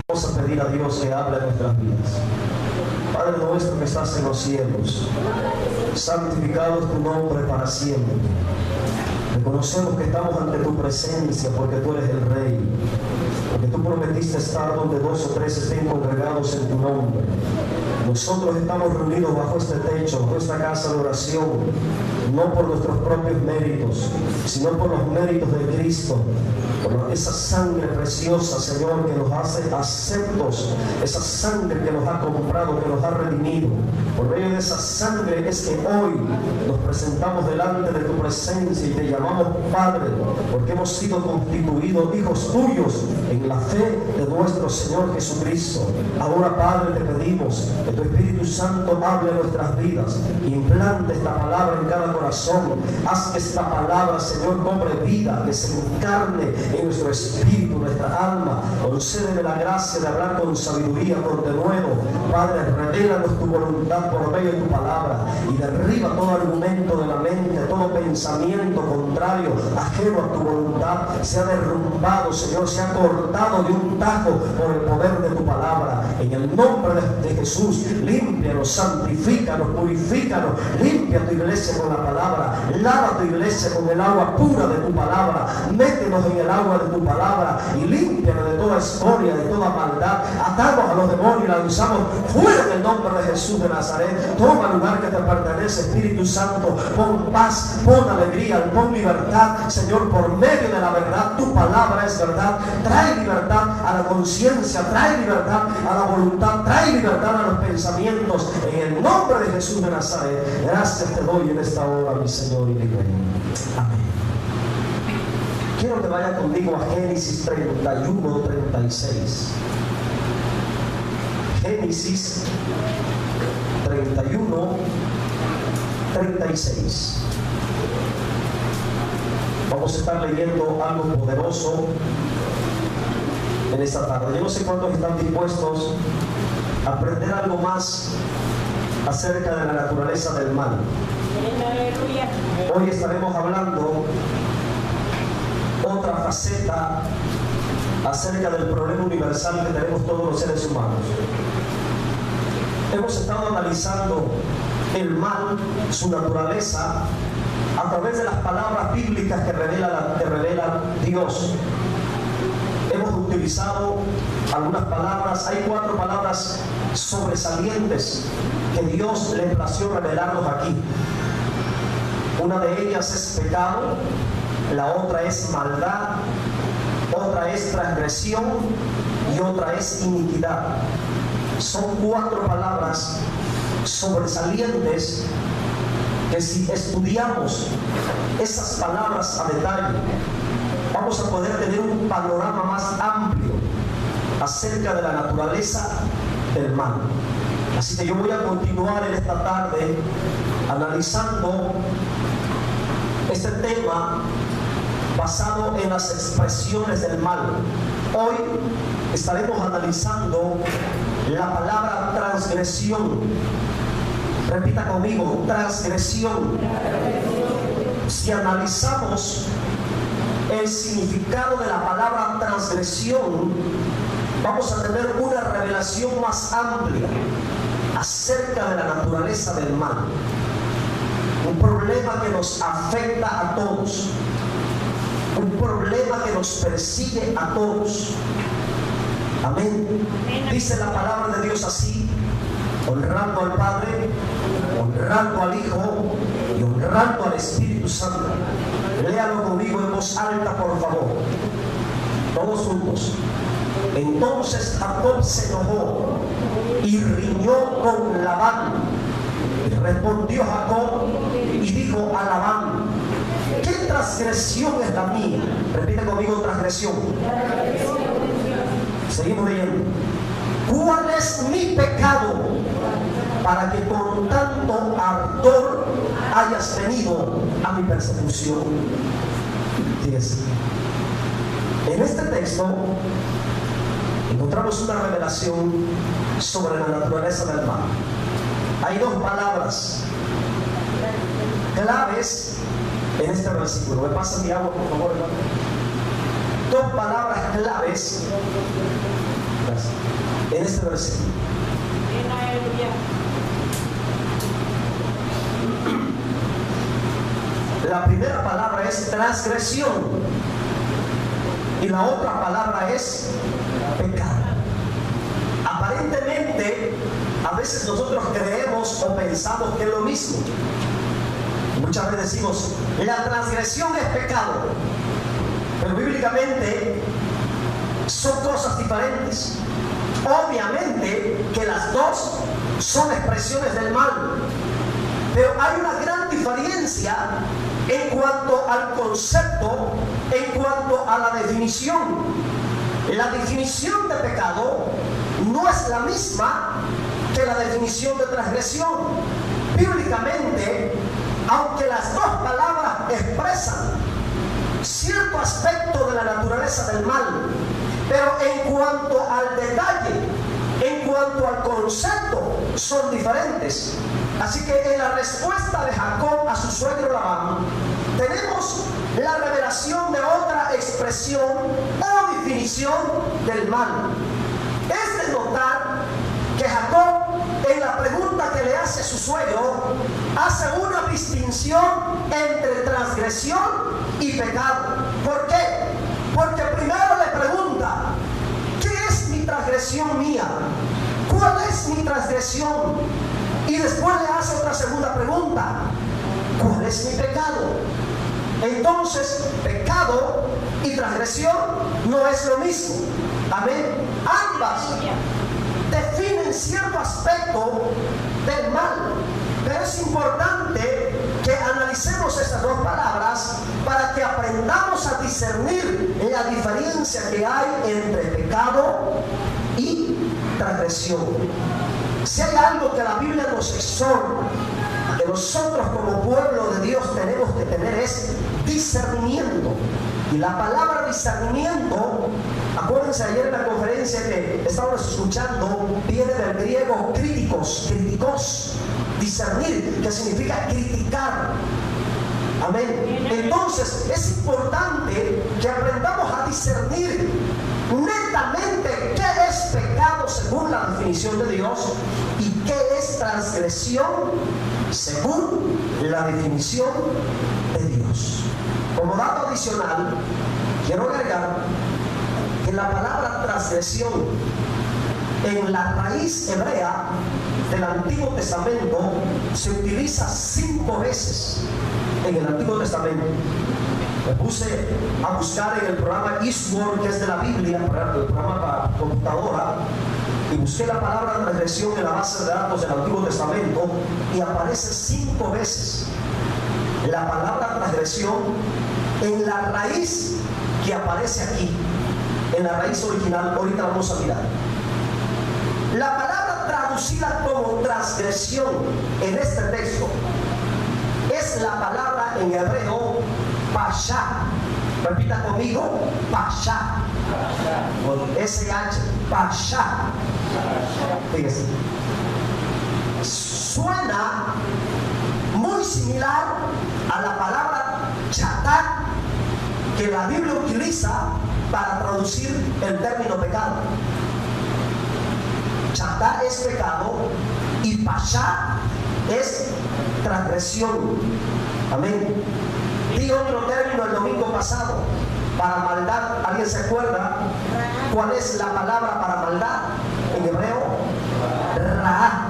Vamos a pedir a Dios que hable en nuestras vidas. Padre nuestro que estás en los cielos, santificado es tu nombre para siempre. Reconocemos que estamos ante tu presencia porque tú eres el Rey, porque tú prometiste estar donde 2 o 3 estén congregados en tu nombre. Nosotros estamos reunidos bajo este techo, bajo esta casa de oración, no por nuestros propios méritos, sino por los méritos de Cristo, por esa sangre preciosa, Señor, que nos hace aceptos, esa sangre que nos ha comprado, que nos ha redimido. Por medio de esa sangre es que hoy nos presentamos delante de tu presencia y te llamamos Padre, porque hemos sido constituidos hijos tuyos en la fe de nuestro Señor Jesucristo. Ahora, Padre, te pedimos que tu Espíritu Santo hable en nuestras vidas, implante esta palabra en cada corazón, haz que esta palabra, Señor, cobre vida, que se encarne en nuestro espíritu, nuestra alma. Concédeme la gracia de hablar con sabiduría, con denuedo. Padre, revélanos tu voluntad por medio de tu palabra y derriba todo argumento de la mente, todo pensamiento contrario, ajeno a tu voluntad, sea derrumbado, Señor, sea cortado de un tajo por el poder de tu palabra. En el nombre de Jesús, límpianos, santifícanos, purifícanos, limpia tu iglesia con la palabra, lava tu iglesia con el agua pura de tu palabra, métenos en el agua de tu palabra y límpianos de toda escoria, de toda maldad. Atamos a los demonios y lanzamos fuera en el nombre de Jesús de Nazaret. Toma lugar que te pertenece, Espíritu Santo. Pon paz, pon alegría, pon libertad, Señor, por medio de la verdad. Tu palabra es verdad. Trae libertad a la conciencia, trae libertad a la voluntad, trae libertad a los pensamientos. En el nombre de Jesús de Nazaret, gracias te doy en esta hora, mi Señor y mi Rey. Amén. Quiero que vaya conmigo a Génesis 31, 36. Génesis 31, 36. Vamos a estar leyendo algo poderoso en esta tarde. Yo no sé cuántos están dispuestos a aprender algo más acerca de la naturaleza del mal. Hoy estaremos hablando otra faceta acerca del problema universal que tenemos todos los seres humanos. Hemos estado analizando el mal, su naturaleza, a través de las palabras bíblicas que revela Dios. Hemos utilizado algunas palabras, hay 4 palabras sobresalientes que Dios le plació revelarnos aquí. Una de ellas es pecado, la otra es maldad, otra es transgresión y otra es iniquidad. Son 4 palabras sobresalientes que si estudiamos esas palabras a detalle, vamos a poder tener un panorama más amplio acerca de la naturaleza del mal. Así que yo voy a continuar en esta tarde analizando este tema basado en las expresiones del mal. Hoy estaremos analizando la palabra transgresión. Repita conmigo, transgresión. Si analizamos el significado de la palabra transgresión, vamos a tener una revelación más amplia acerca de la naturaleza del mal. Un problema que nos afecta a todos. Un problema que nos persigue a todos. Amén. Dice la palabra de Dios así: honrando al Padre, honrando al Hijo y honrando al Espíritu Santo. Léalo conmigo en voz alta, por favor. Todos juntos. Entonces Jacob se enojó y riñó con Labán. Y respondió Jacob y dijo a Labán: ¿qué transgresión es la mía? Repite conmigo, transgresión. Seguimos leyendo. ¿Cuál es mi pecado para que con tanto ardor hayas venido a mi persecución? Fíjese. En este texto encontramos una revelación sobre la naturaleza del mal. Hay 2 palabras claves en este versículo. ¿Me pasa mi agua, por favor, hermano? 2 palabras claves. Gracias. en este versículo. La primera palabra es transgresión y la otra palabra es pecado. Aparentemente, a veces nosotros creemos o pensamos que es lo mismo. Muchas veces decimos, la transgresión es pecado, pero bíblicamente son cosas diferentes. Obviamente que las dos son expresiones del mal, pero hay una gran diferencia en cuanto al concepto, en cuanto a la definición. La definición de pecado no es la misma que la definición de transgresión. Bíblicamente, aunque las dos palabras expresan cierto aspecto de la naturaleza del mal, pero en cuanto al detalle, en cuanto al concepto, son diferentes. Así que en la respuesta de Jacob a su suegro Labán, tenemos la revelación de otra expresión o definición del mal. Es de notar que Jacob, en la pregunta que le hace su suegro, hace una distinción entre transgresión y pecado. ¿Por qué? Porque primero le pregunta, ¿qué es mi transgresión mía? ¿Cuál es mi transgresión? Y después le hace otra segunda pregunta, ¿cuál es mi pecado? Entonces, pecado y transgresión no es lo mismo. Amén. Ambas definen cierto aspecto del mal, pero es importante que analicemos estas dos palabras para que aprendamos a discernir la diferencia que hay entre pecado y transgresión. Si hay algo que la Biblia nos exhorta, que nosotros como pueblo de Dios tenemos que tener, es discernimiento. Y la palabra discernimiento, acuérdense ayer en la conferencia que estábamos escuchando, viene del griego kritikos, discernir, que significa criticar. Amén. Entonces es importante que aprendamos a discernir netamente qué es pecado según la definición de Dios y qué es transgresión según la definición de Dios. Como dato adicional, quiero agregar que la palabra transgresión en la raíz hebrea del Antiguo Testamento se utiliza 5 veces en el Antiguo Testamento. Me puse a buscar en el programa Eastward, que es de la Biblia, el programa para computadora, y busqué la palabra transgresión en la base de datos del Antiguo Testamento y aparece 5 veces la palabra transgresión en la raíz que aparece aquí, en la raíz original. Ahorita vamos a mirar. La palabra traducida como transgresión en este texto es la palabra en hebreo Pasha. Repita conmigo, Pasha. Con SH, Pasha. Fíjese. Suena muy similar a la palabra chatat que la Biblia utiliza para traducir el término pecado. Chatat es pecado y Pasha es transgresión. Amén. Di otro término el domingo pasado para maldad. ¿Alguien se acuerda cuál es la palabra para maldad en hebreo? Ra.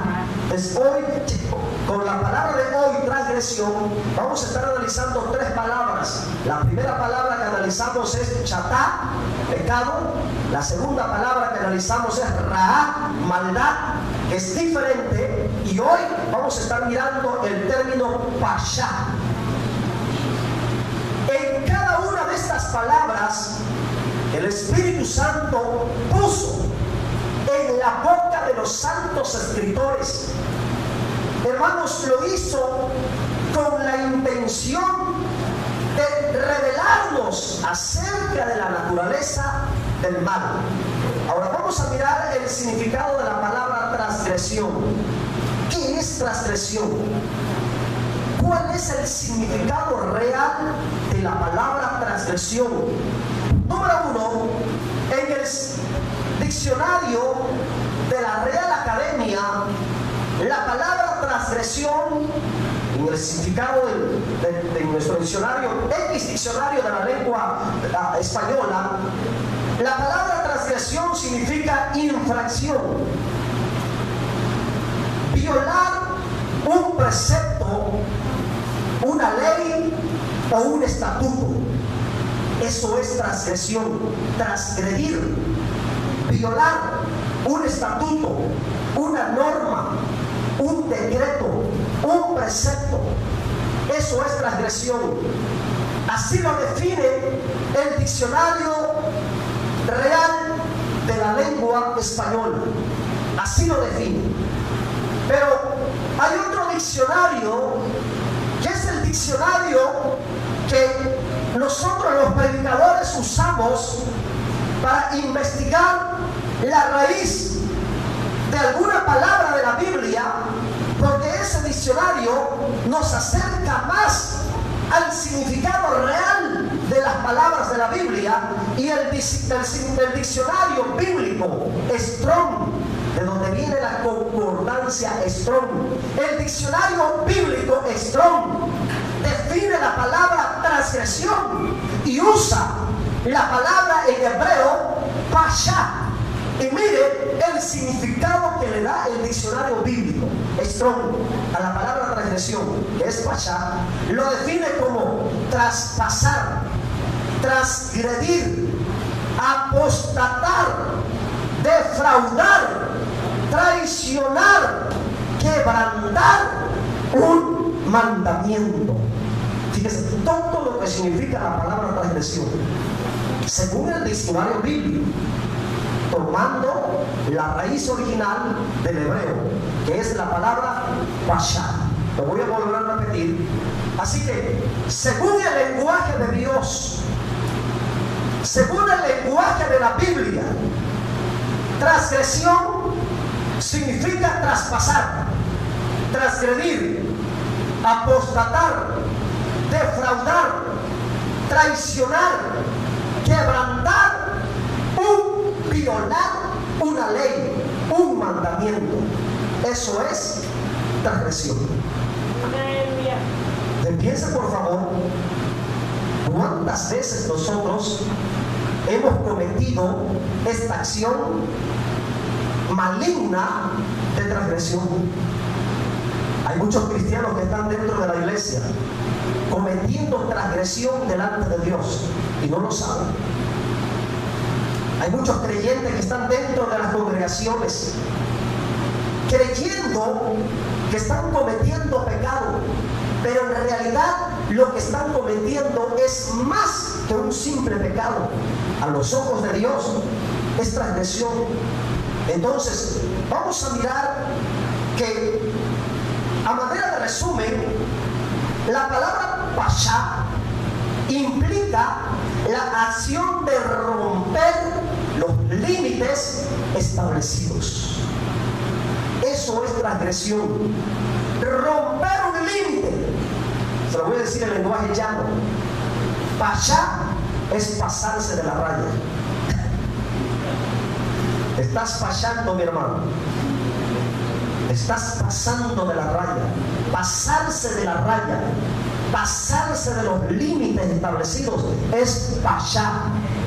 Entonces hoy, con la palabra de hoy, transgresión, vamos a estar analizando 3 palabras. La primera palabra que analizamos es chatá, pecado. La segunda palabra que analizamos es ra, maldad, que es diferente. Y hoy vamos a estar mirando el término pasha. En cada una de estas palabras, el Espíritu Santo puso en la boca de los santos escritores. Hermanos, lo hizo con la intención de revelarnos acerca de la naturaleza del mal. Ahora vamos a mirar el significado de la palabra transgresión. ¿Qué es transgresión? ¿Cuál es el significado real de la palabra transgresión? Número 1, en el diccionario de la Real Academia, la palabra transgresión, en el significado de nuestro diccionario, X diccionario de la lengua española, la palabra transgresión significa infracción, violar un precepto, una ley o un estatuto. Eso es transgresión, transgredir, violar un estatuto, una norma, un decreto, un precepto. Eso es transgresión. Así lo define el diccionario real de la lengua española. Así lo define. Pero hay otro diccionario, que es el diccionario que nosotros los predicadores usamos para investigar la raíz de alguna palabra de la Biblia, porque ese diccionario nos acerca más al significado real de las palabras de la Biblia. Y el diccionario bíblico Strong, de donde viene la concordancia Strong, el diccionario bíblico Strong define la palabra transgresión y usa la palabra en hebreo pasha. Y mire el significado que le da el diccionario bíblico Strong a la palabra transgresión, que es pasha. Lo define como traspasar, transgredir, apostatar, defraudar, traicionar, quebrantar un mandamiento. Fíjese todo lo que significa la palabra transgresión según el diccionario bíblico, tomando la raíz original del hebreo, que es la palabra pasha. Lo voy a volver a repetir. Así que, según el lenguaje de Dios, según el lenguaje de la Biblia, transgresión significa traspasar, transgredir, apostatar, defraudar, traicionar, quebrantar, violar una ley, un mandamiento. Eso es transgresión. Piensa por favor cuántas veces nosotros hemos cometido esta acción maligna de transgresión. Hay muchos cristianos que están dentro de la iglesia cometiendo transgresión delante de Dios y no lo saben. Hay muchos creyentes que están dentro de las congregaciones creyendo que están cometiendo pecado, pero en realidad lo que están cometiendo es más que un simple pecado. A los ojos de Dios es transgresión. Entonces vamos a mirar que, a manera de resumen, la palabra pasha implica la acción de romper los límites establecidos. Eso es transgresión. Romper un límite. Se lo voy a decir en lenguaje llano. Pasha es pasarse de la raya. Estás pasando, mi hermano. Estás pasando de la raya. Pasarse de la raya, pasarse de los límites establecidos es pasha,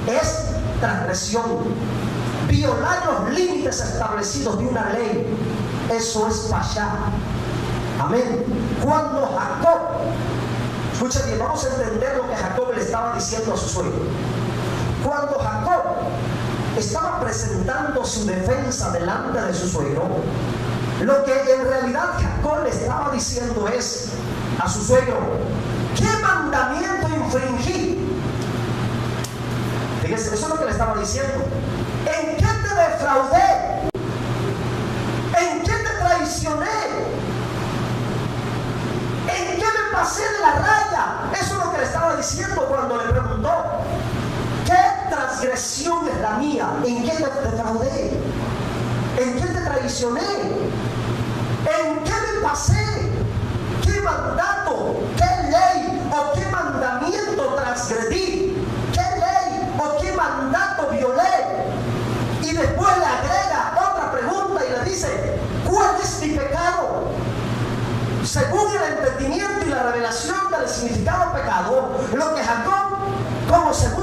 es transgresión. Violar los límites establecidos de una ley, eso es pasha. Amén. Cuando Jacob, escucha bien, vamos a entender lo que Jacob le estaba diciendo a su suegro. Cuando Jacob estaba presentando su defensa delante de su suegro, lo que en realidad Jacob le estaba diciendo es a su suegro: ¿qué mandamiento infringí? Fíjese, eso es lo que le estaba diciendo. ¿En qué te defraudé? ¿En qué te traicioné? ¿En qué me pasé de la raya? Eso es lo que le estaba diciendo cuando le preguntó: ¿qué transgresión es la mía? ¿En qué te defraudé? ¿En qué te traicioné? ¿En qué me pasé? ¿Qué mandato? ¿Qué ley o qué mandamiento transgredí? ¿Qué ley o qué mandato violé? Y después le agrega otra pregunta: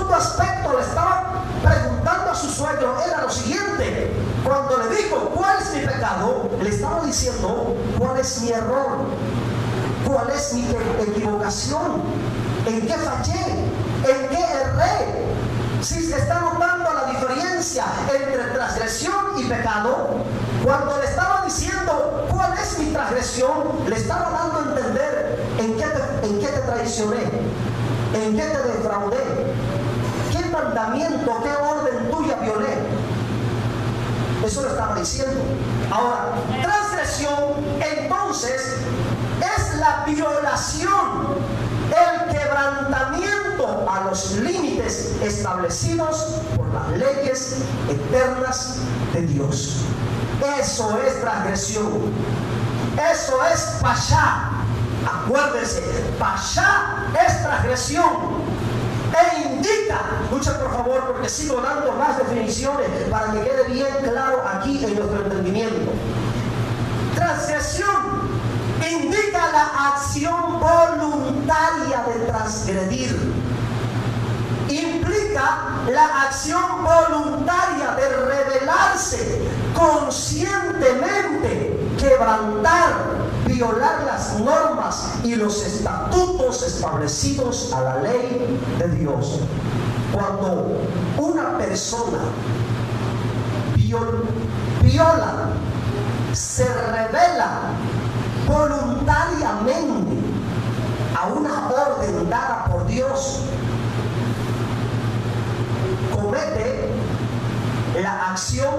segundo aspecto le estaba preguntando a su suegro era lo siguiente. Cuando le dijo cuál es mi pecado, le estaba diciendo cuál es mi error, cuál es mi equivocación, en qué fallé, en qué erré. Si se está notando la diferencia entre transgresión y pecado, cuando le estaba diciendo cuál es mi transgresión, le estaba dando a entender en qué te traicioné, en qué te defraudé, qué mandamiento, qué orden tuya violé. Eso le estaba diciendo. Ahora, transgresión entonces es la violación, el quebrantamiento a los límites establecidos por las leyes eternas de Dios. Eso es transgresión. Eso es pashá. Acuérdense, pashá es transgresión. E indica, escuchen por favor porque sigo dando más definiciones para que quede bien claro aquí en nuestro entendimiento. Transgresión indica la acción voluntaria de transgredir. Implica la acción voluntaria de rebelarse conscientemente, quebrantar, violar las normas y los estatutos establecidos a la ley de Dios. Cuando una persona viola, se revela voluntariamente a una orden dada por Dios, comete la acción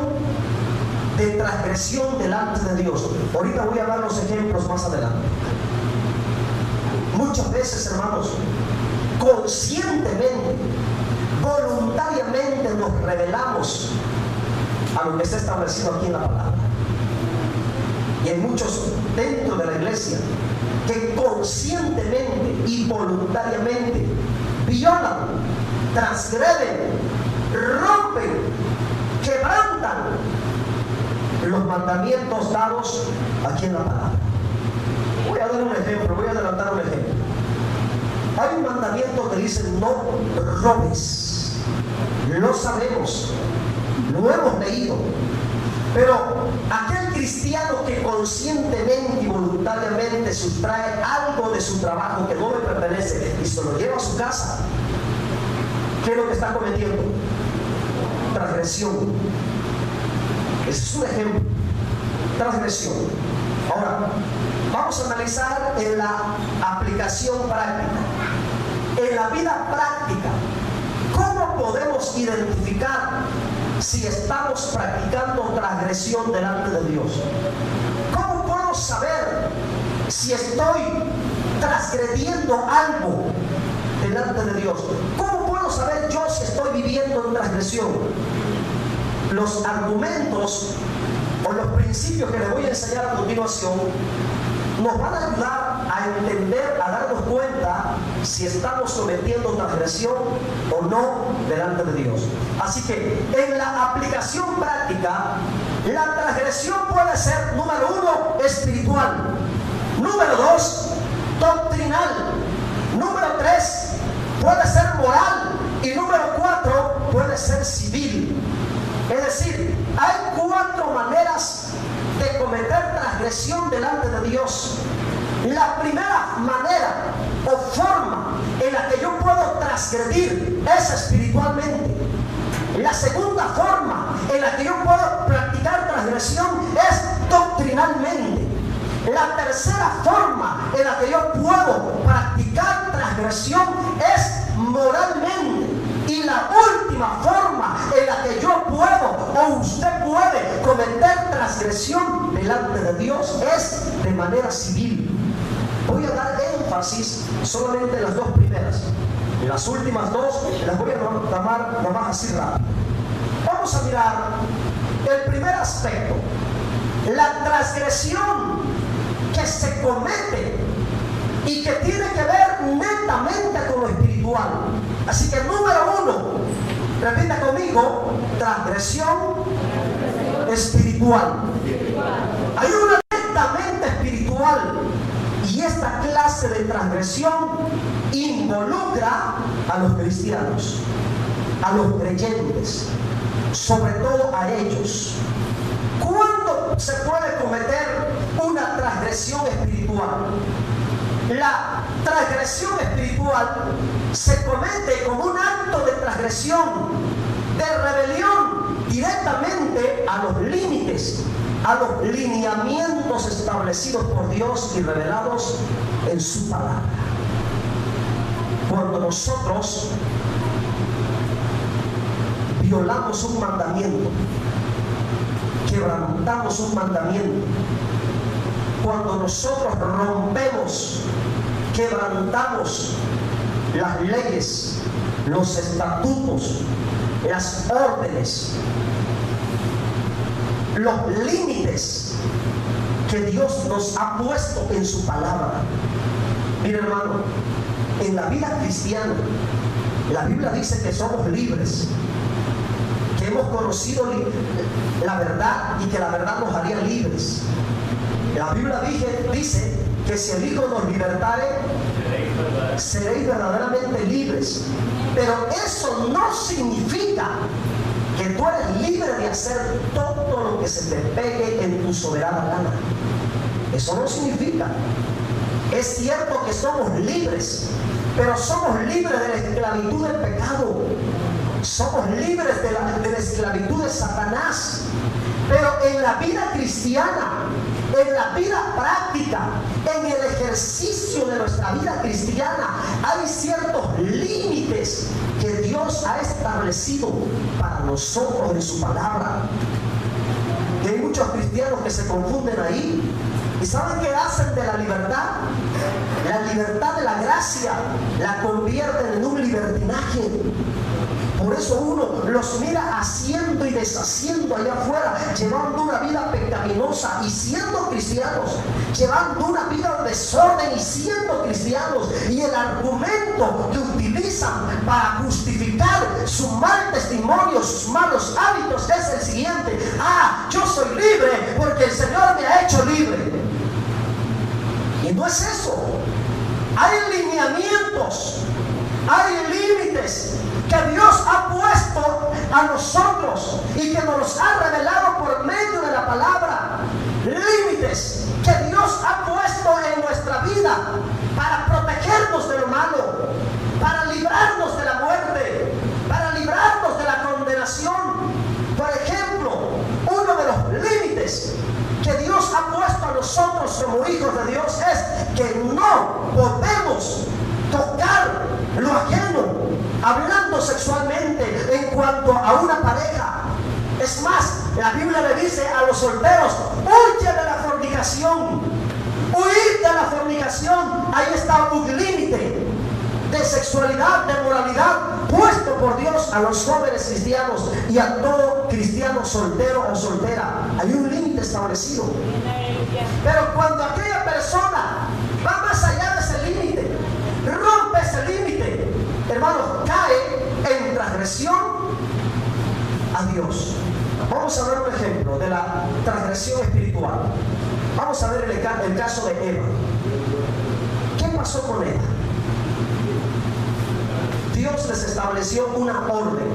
de transgresión delante de Dios. Ahorita voy a dar los ejemplos más adelante. Muchas veces, hermanos, conscientemente, voluntariamente nos rebelamos a lo que está establecido aquí en la palabra. Y hay muchos dentro de la iglesia que conscientemente y voluntariamente violan, transgreden, rompen, quebrantan los mandamientos dados aquí en la palabra. Voy a dar un ejemplo, voy a adelantar un ejemplo. Hay un mandamiento que dice no robes. Lo sabemos, lo hemos leído. Pero aquel cristiano que conscientemente y voluntariamente sustrae algo de su trabajo que no le pertenece y se lo lleva a su casa, ¿qué es lo que está cometiendo? Transgresión. Ese es un ejemplo. Transgresión. Ahora, vamos a analizar en la aplicación práctica. En la vida práctica, ¿cómo podemos identificar si estamos practicando transgresión delante de Dios? ¿Cómo puedo saber si estoy transgrediendo algo delante de Dios? ¿Cómo puedo saber yo si estoy viviendo en transgresión? Los argumentos o los principios que les voy a enseñar a continuación nos van a ayudar a entender, a darnos cuenta si estamos cometiendo transgresión o no delante de Dios. Así que en la aplicación práctica, la transgresión puede ser, número 1, espiritual, número 2, doctrinal, número 3, puede ser moral y número 4, puede ser civil. Es decir, hay 4 maneras de cometer transgresión delante de Dios. La primera manera o forma en la que yo puedo transgredir es espiritualmente. La segunda forma en la que yo puedo practicar transgresión es doctrinalmente. La tercera forma en la que yo puedo practicar transgresión es moralmente. Y la última forma en la que yo puedo o usted puede cometer transgresión delante de Dios es de manera civil. Voy a dar énfasis solamente en las 2 primeras. En las últimas 2 las voy a tomar nomás así rápido. Vamos a mirar el primer aspecto. La transgresión que se comete y que tiene que ver netamente con lo espiritual. Así que número 1, repita conmigo, transgresión espiritual. Hay una netamente espiritual y esta clase de transgresión involucra a los cristianos. a los creyentes, sobre todo a ellos. ¿Cuándo se puede cometer una transgresión espiritual? La transgresión espiritual se comete como un acto de transgresión, de rebelión directamente a los límites, a los lineamientos establecidos por Dios y revelados en su palabra. Cuando nosotros violamos un mandamiento, quebrantamos un mandamiento, cuando nosotros rompemos, quebrantamos las leyes, los estatutos, las órdenes, los límites que Dios nos ha puesto en su palabra. Mire, hermano, en la vida cristiana, la Biblia dice que somos libres, que hemos conocido la verdad y que la verdad nos haría libres. La Biblia dice que si el Hijo nos libertare, seréis verdaderamente libres. Pero eso no significa que tú eres libre de hacer todo lo que se te pegue en tu soberana gana. Eso no significa. Es cierto que somos libres, pero somos libres de la esclavitud del pecado. Somos libres de la esclavitud de Satanás. Pero en la vida cristiana, en la vida práctica, en el ejercicio de nuestra vida cristiana, hay ciertos límites que Dios ha establecido para nosotros en su palabra. Y hay muchos cristianos que se confunden ahí. ¿Y saben qué hacen de la libertad? La libertad de la gracia la convierten en un libertinaje. Por eso uno los mira haciendo y deshaciendo allá afuera, llevando una vida pecaminosa y siendo cristianos, llevando una vida de desorden y siendo cristianos. Y el argumento que utilizan para justificar su mal testimonio, sus malos hábitos, es el siguiente: yo soy libre porque el Señor me ha hecho libre. Y no es eso. Hay lineamientos, hay límites que Dios ha puesto a nosotros y que nos ha revelado por medio de la palabra. Límites que Dios ha puesto en nuestra vida para protegernos de lo malo, para librarnos de la muerte, para librarnos de la condenación. Por ejemplo, uno de los límites que Dios ha puesto a nosotros como hijos de Dios es que no podemos tocar lo ajeno, hablando sexualmente en cuanto a una pareja. Es más, la Biblia le dice a los solteros: huye de la fornicación, huir de la fornicación. Ahí está un límite de sexualidad, de moralidad, puesto por Dios a los jóvenes cristianos y a todo cristiano soltero o soltera. Hay un límite establecido. Pero cuando aquella persona va más allá de ese límite, rompe ese límite, hermanos, cae en transgresión a Dios. Vamos a ver un ejemplo de la transgresión espiritual. Vamos a ver el caso de Eva. ¿Qué pasó con Eva? Dios les estableció una orden.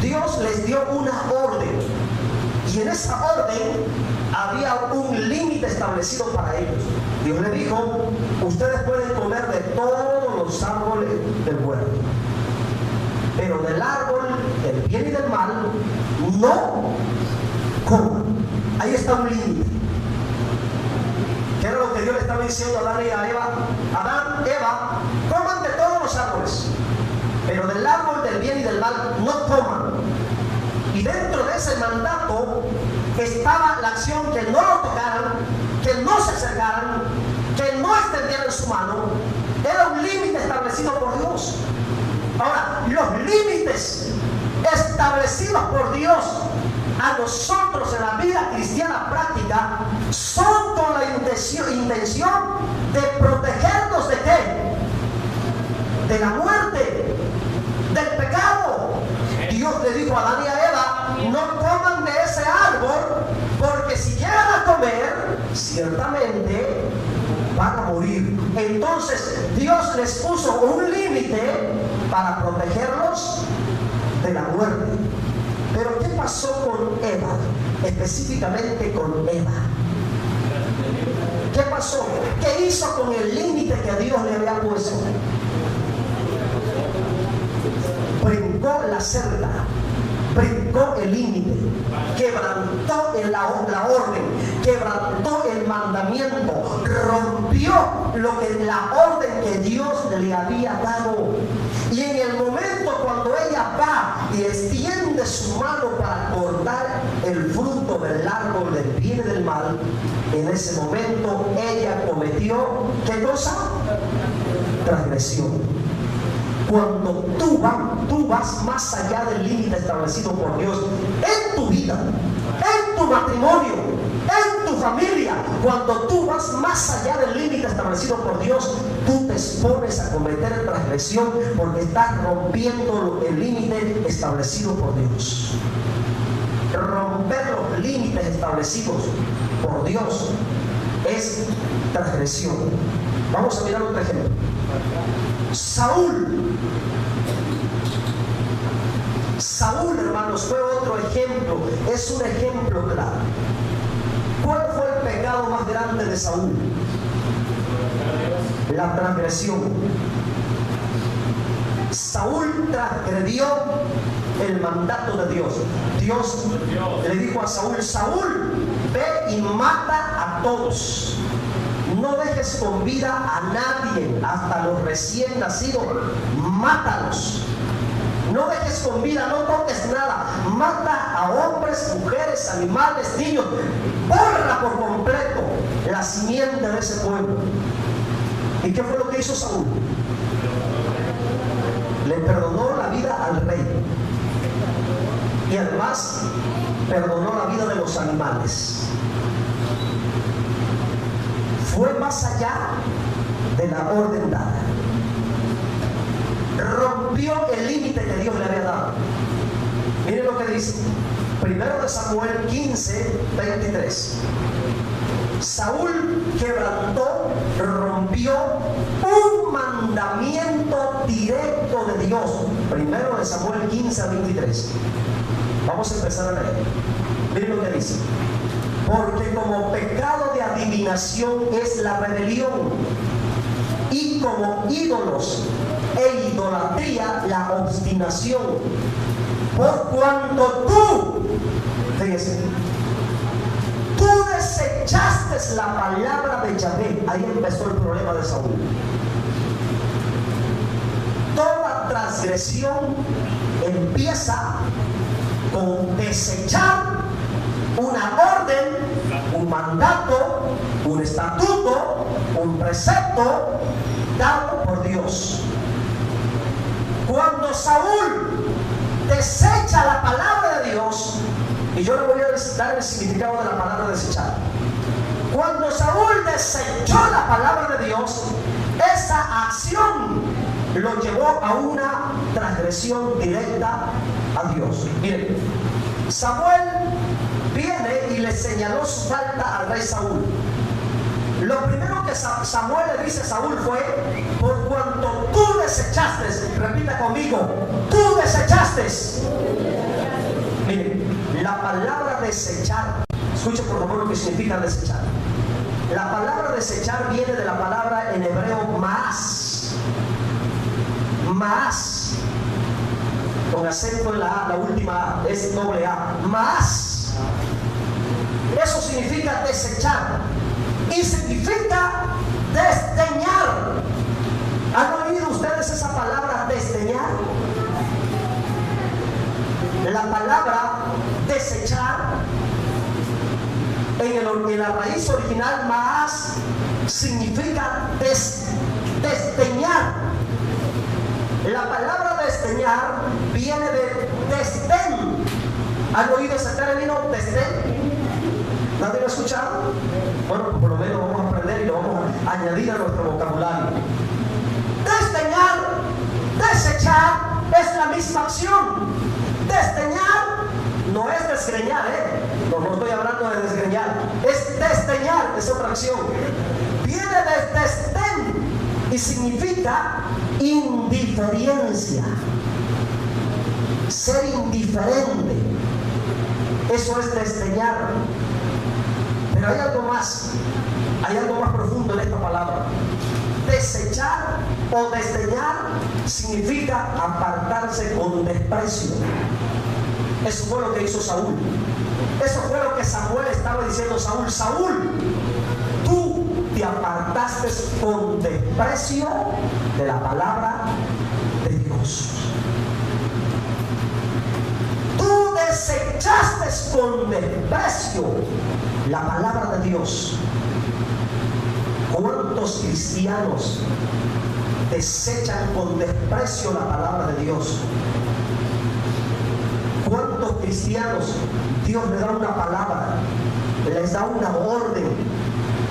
Dios les dio una orden. Y en esa orden había un límite establecido para ellos. Dios les dijo: ustedes pueden comer de todos los árboles del huerto, pero del árbol del bien y del mal no coman. Ahí está un límite. ¿Qué era lo que Dios le estaba diciendo a Adán y a Eva? Adán, Eva, coman de todos los árboles, pero del árbol del bien y del mal no coman. Y dentro de ese mandato estaba la acción que no lo tocaran, que no se acercaran, que no extendieran su mano. Era un límite establecido por Dios. Ahora, los límites establecidos por Dios a nosotros en la vida cristiana práctica son con la intención de protegernos ¿de qué? De la muerte, del pecado. Dios le dijo a Adán y a Eva: no coman de ese árbol, porque si llegan a comer, ciertamente van a morir. Entonces Dios les puso un límite para protegerlos de la muerte. Pero ¿qué pasó con Eva? Específicamente con Eva. ¿Qué pasó? ¿Qué hizo con el límite que Dios le había puesto? Brincó la cerca, brincó el límite, quebrantó la orden, quebrantó el mandamiento, rompió la orden que Dios le había dado. Y en el momento cuando ella va y extiende su mano para cortar el fruto del árbol del bien y del mal, en ese momento ella cometió, ¿qué cosa? Transgresión. Cuando tú vas más allá del límite establecido por Dios en tu vida, en tu matrimonio, en tu familia, cuando tú vas más allá del límite establecido por Dios, tú te expones a cometer transgresión porque estás rompiendo el límite establecido por Dios. Romper los límites establecidos por Dios es transgresión. Vamos a mirar otro ejemplo. Saúl, hermanos, fue otro ejemplo, es un ejemplo claro. ¿Cuál fue el pecado más grande de Saúl? La transgresión. Saúl transgredió el mandato de Dios. Dios le dijo a Saúl: Saúl, ve y mata a todos. No dejes con vida a nadie, hasta los recién nacidos, mátalos. No dejes con vida, no toques nada. Mata a hombres, mujeres, animales, niños. Borra por completo la simiente de ese pueblo. ¿Y qué fue lo que hizo Saúl? Le perdonó la vida al rey. Y además perdonó la vida de los animales. Fue más allá de la orden dada. Rompió el límite que Dios le había dado. Miren lo que dice 1 Samuel 15, 23. Saúl quebrantó, rompió un mandamiento directo de Dios. 1 Samuel 15, 23. Vamos a empezar a leer. Miren lo que dice: porque como pecado de adivinación es la rebelión, y como ídolos e idolatría la obstinación, por cuanto fíjese, tú desechaste la palabra de Yahvé. Ahí empezó el problema de Saúl. Toda transgresión empieza con desechar una orden, un mandato, un estatuto, un precepto dado por Dios. Cuando Saúl desecha la palabra de Dios, y yo le voy a dar el significado de la palabra desechar. Cuando Saúl desechó la palabra de Dios, esa acción lo llevó a una transgresión directa a Dios. Miren, Samuel viene y le señaló su falta al rey Saúl. Lo primero que Samuel le dice a Saúl fue: por cuanto tú desechaste, repita conmigo, tú desechaste. Miren, la palabra desechar, escuche por favor lo que significa desechar. La palabra desechar viene de la palabra en hebreo maas, con acento en la A, la última A, es doble A, maas. Eso significa desechar y significa desdeñar. ¿Han oído ustedes esa palabra desdeñar? La palabra desechar en la raíz original maas significa desdeñar. La palabra desdeñar viene de desdén. ¿Han oído ese término, desdén? ¿Nadie lo ha escuchado? Bueno, por lo menos vamos a aprender y lo vamos a añadir a nuestro vocabulario. Desdeñar, desechar es la misma acción. Desdeñar no es desgreñar, no estoy hablando de desgreñar, es desdeñar, es otra acción. viene de desdén y significa indiferencia. Ser indiferente, eso es desdeñar. Pero hay algo más profundo en esta palabra. Desechar o desdeñar significa apartarse con desprecio. Eso fue lo que hizo Saúl. Eso fue lo que Samuel estaba diciendo. Saúl, tú te apartaste con desprecio de la palabra de Dios. Tú desechaste con desprecio la palabra de Dios. ¿Cuántos cristianos desechan con desprecio la palabra de Dios? ¿Cuántos cristianos Dios les da una palabra, les da una orden,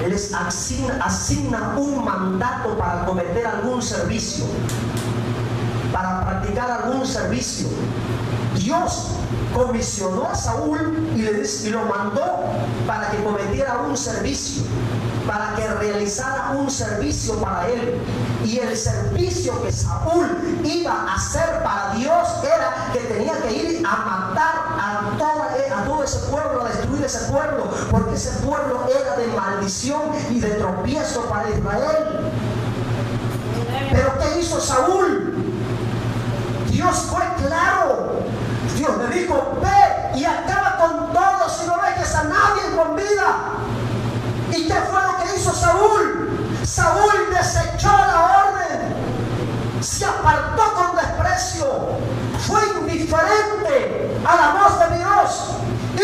les asigna un mandato para cometer algún servicio, para practicar algún servicio? Dios comisionó a Saúl y lo mandó para que cometiera un servicio, para que realizara un servicio para él. Y el servicio que Saúl iba a hacer para Dios era que tenía que ir a matar a todo ese pueblo, a destruir ese pueblo, porque ese pueblo era de maldición y de tropiezo para Israel. Pero ¿qué hizo Saúl? Dios fue claro. Dios le dijo: ve y acaba con todos y no dejes a nadie con vida. ¿Y qué fue lo que hizo Saúl? Saúl desechó la orden, se apartó con desprecio, fue indiferente a la voz de Dios,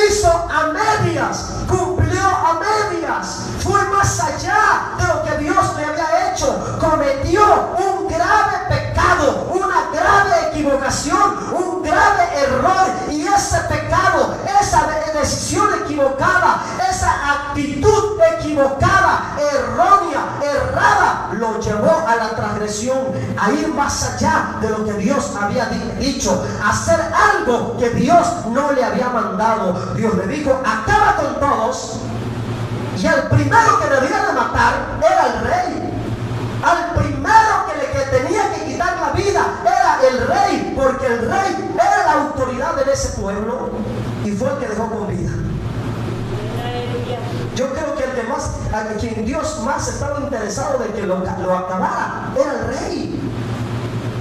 hizo a medias, cumplió a medias, fue más allá de lo que Dios le había hecho, cometió un grave pecado, una grave equivocación, un grave error, y ese pecado, esa decisión equivocada, esa actitud equivocada, errónea, errada, lo llevó a la transgresión, a ir más allá de lo que Dios había dicho, a hacer algo que Dios no le había mandado. Dios le dijo: acaba con todos, y el primero que debía de matar era el rey. Al primero que tenía que quitar la vida era el rey, porque el rey era la autoridad de ese pueblo y fue el que dejó con vida. Yo creo que a quien Dios más estaba interesado de que lo acabara era el rey,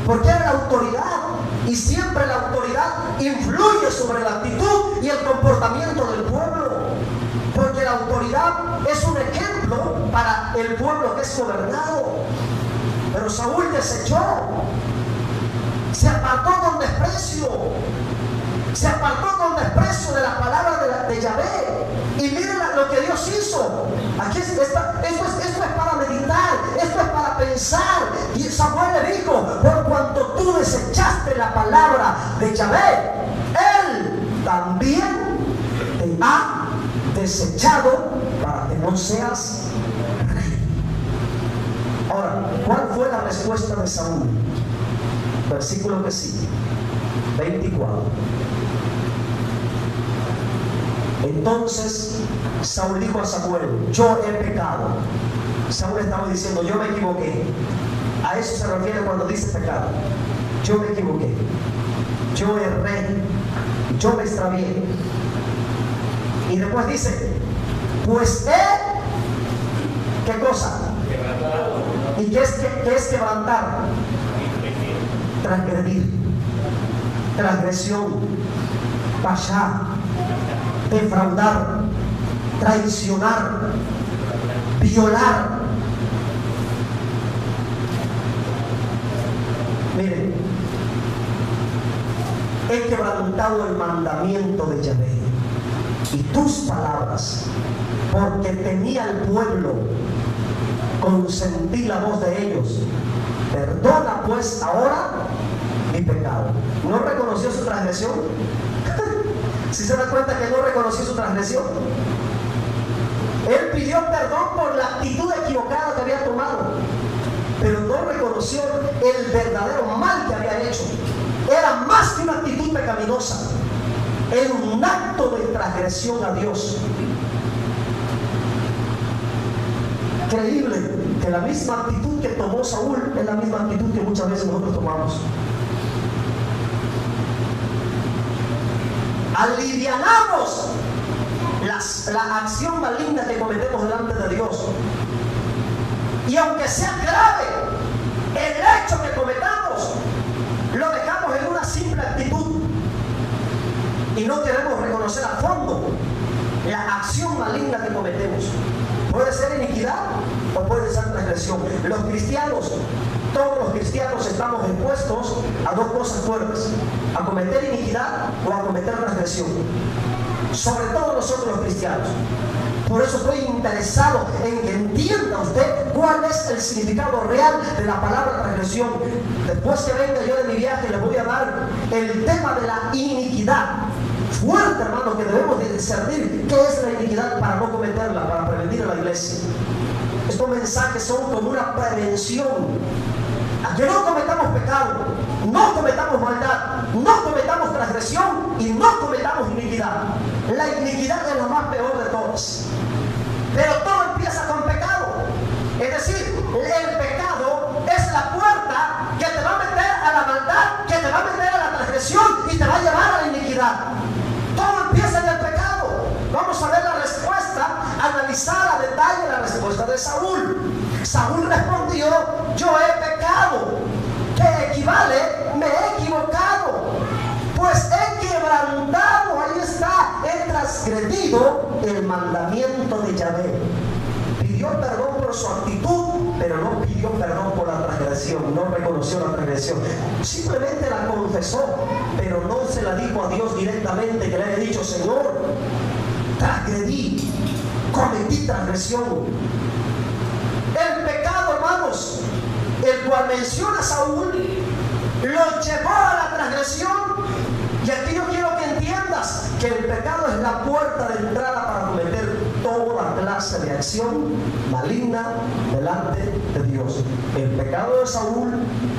porque era la autoridad, y siempre la autoridad influye sobre la actitud y el comportamiento del pueblo, porque la autoridad es un ejemplo para el pueblo que es gobernado. Pero Saúl desechó, se apartó con desprecio, se apartó con desprecio de la palabra de Yahvé. Y miren lo que Dios hizo. Aquí esto es para meditar, esto es para pensar. Y Samuel le dijo: por cuanto tú desechaste la palabra de Yahvé, Él también te ha desechado para que no seas rey. Ahora, ¿cuál fue la respuesta de Saúl? Versículo que sigue, 24. Entonces Saúl dijo a Samuel: yo he pecado. Saúl estaba diciendo: yo me equivoqué. A eso se refiere cuando dice pecado. Yo me equivoqué, yo erré, yo me extravié. Y después dice: pues ¿qué cosa? ¿Y qué es quebrantar? Transgredir, transgresión, pashá, defraudar, traicionar, violar. Miren, he quebrantado el mandamiento de Yahvé y tus palabras, porque temía al pueblo, consentí la voz de ellos. Perdona pues ahora mi pecado. ¿No reconoció su transgresión? Si se da cuenta que no reconoció su transgresión, él pidió perdón por la actitud equivocada que había tomado, pero no reconoció el verdadero mal que había hecho. Era más que una actitud pecaminosa, era un acto de transgresión a Dios. Creíble que la misma actitud que tomó Saúl es la misma actitud que muchas veces nosotros tomamos. Alivianamos la acción maligna que cometemos delante de Dios. Y aunque sea grave el hecho que cometamos, lo dejamos en una simple actitud y no queremos reconocer a fondo la acción maligna que cometemos. Puede ser iniquidad o puede ser transgresión. Los cristianos, todos los cristianos estamos expuestos a dos cosas fuertes: a cometer iniquidad o a cometer transgresión. Sobre todo nosotros los cristianos. Por eso estoy interesado en que entienda usted cuál es el significado real de la palabra transgresión. Después que venga yo de mi viaje, les voy a dar el tema de la iniquidad. Fuerte, hermano, que debemos de discernir qué es la iniquidad para no cometerla, para prevenir a la iglesia. Estos mensajes son como una prevención a que no cometamos pecado, no cometamos maldad, no cometamos transgresión y no cometamos iniquidad. La iniquidad es la más peor de todas. Pero todo empieza con pecado. Es decir, el pecado es la puerta que te va a meter a la maldad, que te va a meter a la transgresión y te va a llevar a la iniquidad. Todo empieza en el pecado. Vamos a ver la respuesta, analizar a detalle la respuesta de Saúl. Saúl respondió: yo he pecado, que equivale, me he equivocado, pues he quebrantado, ahí está, he transgredido el mandamiento de Yahvé. Pidió perdón por su actitud, pero no pidió perdón por la transgresión, no reconoció la transgresión. Simplemente la confesó, pero no se la dijo a Dios directamente, que le haya dicho: Señor, transgredí, cometí transgresión. El pecado, hermanos, el cual menciona Saúl, lo llevó a la transgresión. Y aquí yo quiero que entiendas que el pecado es la puerta de entrada para cometer toda clase de acción maligna delante de Dios. El pecado de Saúl,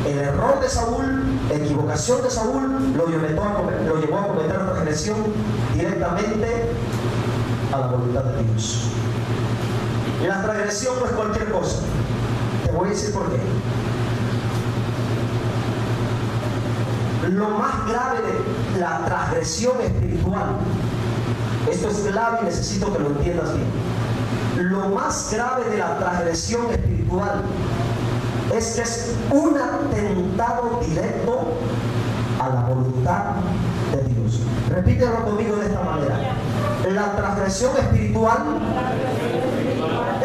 el error de Saúl, la equivocación de Saúl lo llevó a cometer la transgresión directamente a la voluntad de Dios. Y la transgresión no es cualquier cosa. Te voy a decir por qué. Lo más grave de la transgresión espiritual, esto es clave y necesito que lo entiendas bien. Lo más grave de la transgresión espiritual es que es un atentado directo a la voluntad de Dios. Repítelo conmigo de esta manera. La transgresión espiritual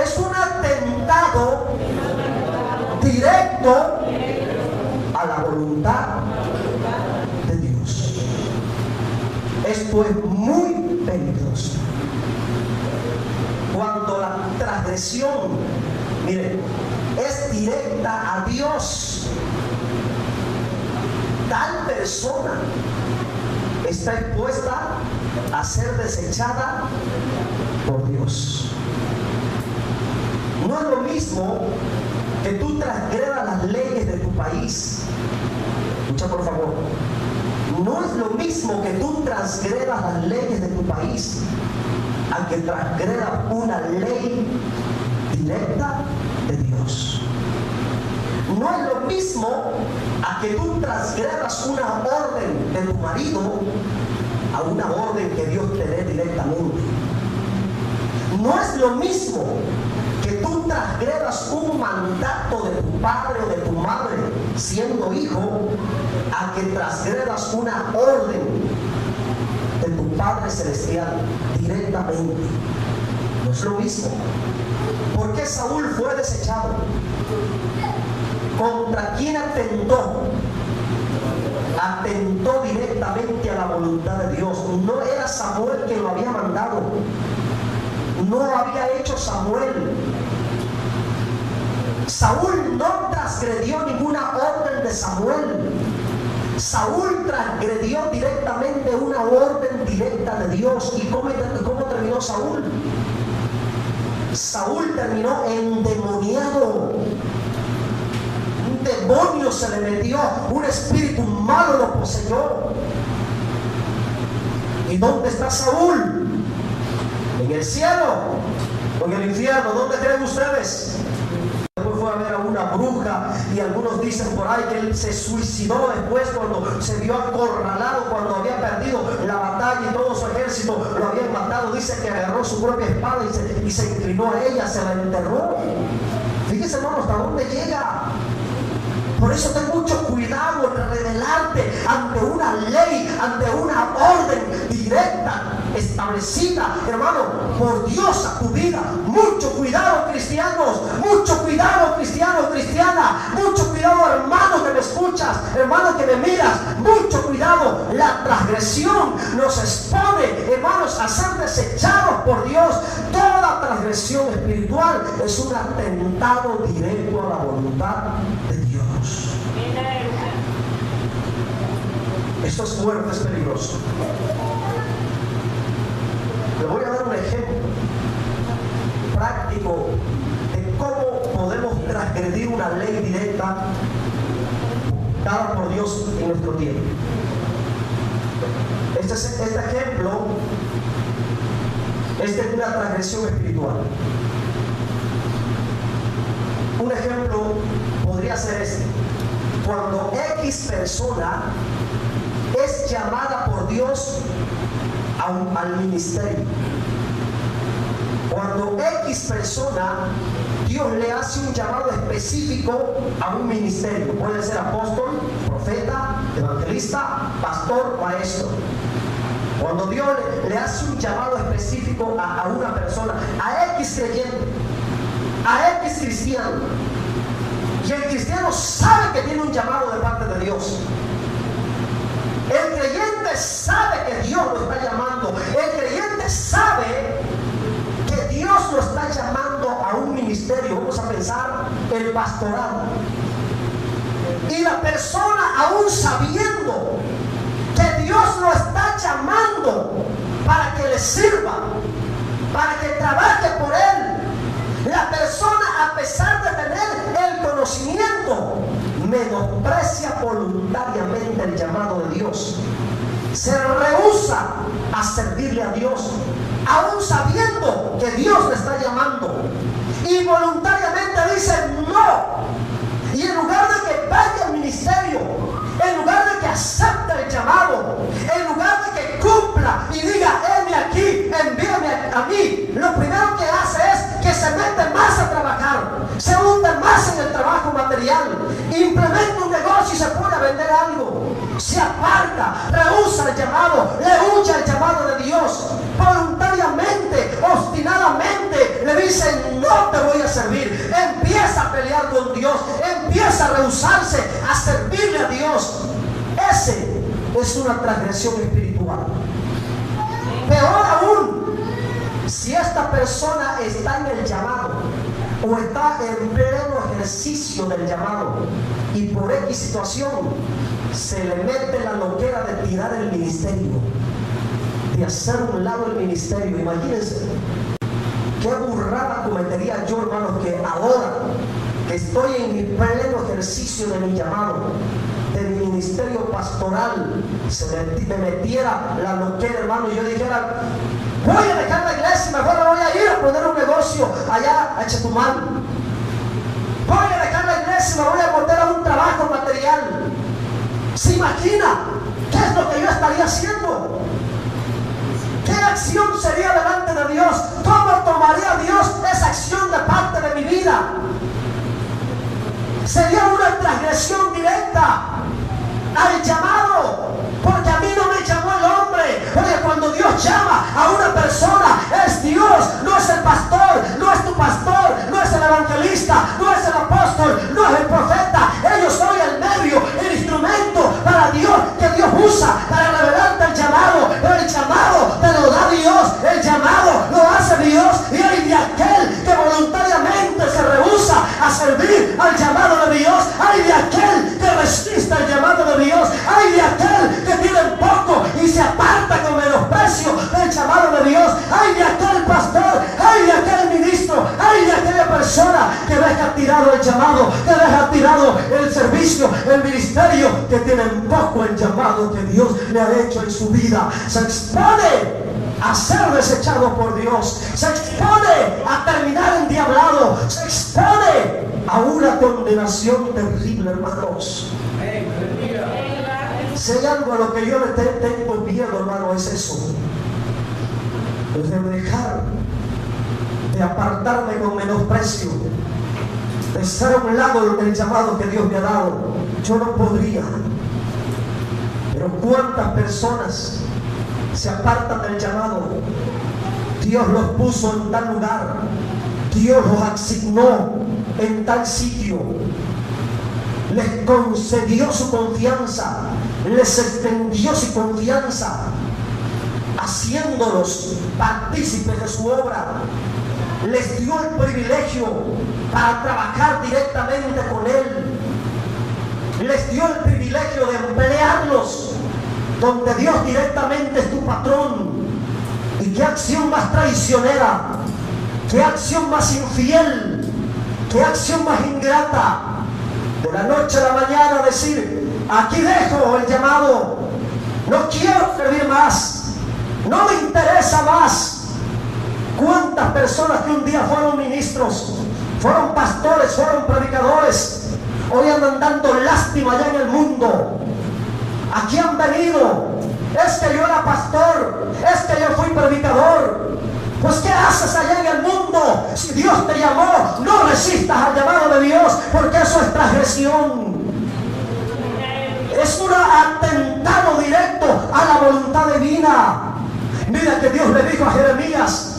es un atentado directo a la voluntad de Dios. Esto es muy peligroso. Cuando la transgresión, miren, es directa a Dios, tal persona está expuesta a ser desechada por Dios. No es lo mismo que tú transgredas las leyes de tu país. Escucha, por favor. No es lo mismo que tú transgredas las leyes de tu país a que transgredas una ley directa de Dios. No es lo mismo a que tú transgredas una orden de tu marido a una orden que Dios te dé directamente. No es lo mismo que tú transgredas un mandato de tu padre o de tu madre siendo hijo a que transgredas una orden de tu Padre Celestial directamente. No es lo mismo. ¿Por qué Saúl fue desechado? ¿Contra quién atentó? Atentó directamente a la voluntad de Dios. No era Samuel quien lo había mandado. No había hecho Samuel. Saúl no transgredió ninguna orden de Samuel. Saúl transgredió directamente una orden directa de Dios. ¿Y cómo terminó Saúl? Saúl terminó endemoniado. Un demonio se le metió, un espíritu malo lo poseyó. ¿Y dónde está Saúl? En el cielo, O en el infierno, ¿dónde creen ustedes? Después fue a ver a una bruja y algunos dicen por ahí que él se suicidó después cuando se vio acorralado, cuando había perdido la batalla y todo su ejército lo habían matado. Dice que agarró su propia espada y se inclinó a ella, se la enterró. Fíjense, hermano, hasta dónde llega. Por eso ten mucho cuidado en rebelarte ante una ley, ante una orden directa, establecida, hermano, por Dios a tu vida. Mucho cuidado, cristianos, mucho cuidado, cristiano, cristiana, mucho cuidado, hermano que me escuchas, hermano que me miras, mucho cuidado. La transgresión nos expone, hermanos, a ser desechados por Dios. Toda transgresión espiritual es un atentado directo a la voluntad de Dios. Esto es fuerte, es peligroso. Le voy a dar un ejemplo práctico de cómo podemos transgredir una ley directa dada por Dios en nuestro tiempo. Este ejemplo es de una transgresión espiritual. Un ejemplo podría ser este: cuando X persona es llamada por Dios al ministerio. Cuando X persona, Dios le hace un llamado específico a un ministerio. Puede ser apóstol, profeta, evangelista, pastor, maestro. Cuando Dios le hace un llamado específico a una persona, a X creyente, a X cristiano, y el cristiano sabe que tiene un llamado de parte de Dios. El creyente sabe que Dios lo está llamando. El creyente sabe que Dios lo está llamando a un ministerio. Vamos a pensar el pastorado. Y la persona, aún sabiendo que Dios lo está llamando para que le sirva, para que trabaje por él, la persona, a pesar de tener el conocimiento, menosprecia voluntariamente el llamado de Dios. Se rehúsa a servirle a Dios, aún sabiendo que Dios le está llamando. Y voluntariamente dice no. Y en lugar de que vaya al ministerio, en lugar de que acepte el llamado, en lugar de que cumpla y diga, heme aquí, envíame a mí, lo primero que hace es que se mete más a trabajar, se hunde más en el trabajo material, implementa un negocio y se pone a vender algo, se aparta, rehúsa el llamado, le huye el llamado de Dios, voluntariamente, obstinadamente le dicen, no te voy a servir, empieza a pelear con Dios, empieza a rehusarse a servirle a Dios. Ese es una transgresión espiritual. Peor aún, si esta persona está en el llamado o está en pleno ejercicio del llamado y por X situación se le mete la loquera de tirar el ministerio, de hacer un lado el ministerio. Imagínense qué burrada cometería yo, hermanos, que ahora que estoy en mi pleno ejercicio de mi llamado, de mi ministerio pastoral, se me metiera la loquera, hermano, y yo dijera, voy a dejar la iglesia, mejor me voy a ir a poner un negocio allá a Chetumal, voy a dejar la iglesia, me voy a meter a un trabajo material. ¿Se imagina qué es lo que yo estaría haciendo? ¿Qué acción sería delante de Dios? ¿Cómo tomaría Dios esa acción de parte de mi vida? Sería una transgresión directa al llamado, porque a mí no me llamó el hombre. Porque cuando Dios llama a una persona, es Dios, no es el pastor, no es tu pastor, no es el evangelista, no es el apóstol, no es el profeta. Ellos son el medio, el instrumento para Dios, que Dios usa para revelarte el llamado. Pero el llamado te lo da Dios, el llamado lo hace Dios, y hay de aquel que voluntariamente se rehúsa a servir al llamado de Dios, hay de aquel que resiste al llamado de Dios, hay de aquel que tiene poco y se aparta con menosprecio del llamado de Dios, hay de aquel pastor, hay de aquel ministro, hay de aquella persona que deja tirado el llamado, que deja tirado el servicio, el ministerio, que tiene poco el llamado que Dios le ha hecho en su vida. Se expone a ser desechado por Dios, se expone a terminar endiablado, se expone a una condenación terrible, hermanos. Si hay algo a lo que yo le tengo miedo, hermano, es eso. Es de dejar de apartarme con menosprecio, de estar a un lado del llamado que Dios me ha dado. Yo no podría. Pero cuántas personas se apartan del llamado. Dios los puso en tal lugar, Dios los asignó en tal sitio, les concedió su confianza, les extendió su confianza, haciéndolos partícipes de su obra. Les dio el privilegio para trabajar directamente con Él. Les dio el privilegio de emplearlos donde Dios directamente es tu patrón. Y qué acción más traicionera, qué acción más infiel, qué acción más ingrata, de la noche a la mañana decir: aquí dejo el llamado, no quiero servir más, no me interesa más. ¿Cuántas personas que un día fueron ministros, fueron pastores, fueron predicadores, hoy andan dando lástima allá en el mundo? Aquí han venido: es que yo era pastor, es que yo fui predicador. Pues ¿qué haces allá en el mundo? Si Dios te llamó, no resistas al llamado de Dios, porque eso es transgresión. Es un atentado directo a la voluntad divina. Mira que Dios le dijo a Jeremías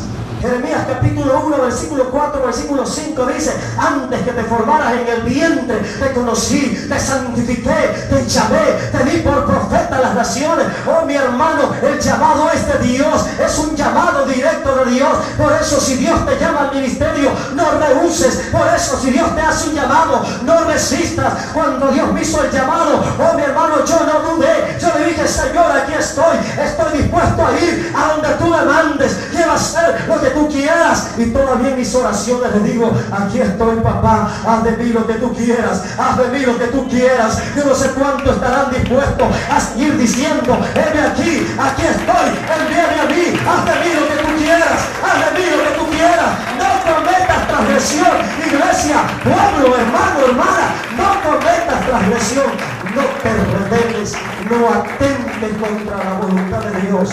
capítulo 1, versículo 4, versículo 5, dice: antes que te formaras en el vientre, te conocí, te santifiqué, te llamé, te di por profeta a las naciones. Oh, mi hermano, el llamado es de Dios, es un llamado directo de Dios. Por eso, si Dios te llama al ministerio, no rehuses. Por eso, si Dios te hace un llamado, no resistas. Cuando Dios me hizo el llamado, oh, mi hermano, yo no dudé. Yo le dije: Señor, aquí estoy dispuesto a ir a donde tú me mandes. Quiero hacer lo que tú quieras. Y todavía en mis oraciones le digo: aquí estoy, papá, haz de mí lo que tú quieras, haz de mí lo que tú quieras. Yo no sé cuánto estarán dispuestos a seguir diciendo: heme aquí estoy, envíame a mí, haz de mí lo que tú quieras, haz de mí lo que tú quieras. No cometas transgresión, iglesia, pueblo, hermano, hermana, no cometas transgresión, no te rebeles, no atentes contra la voluntad de Dios.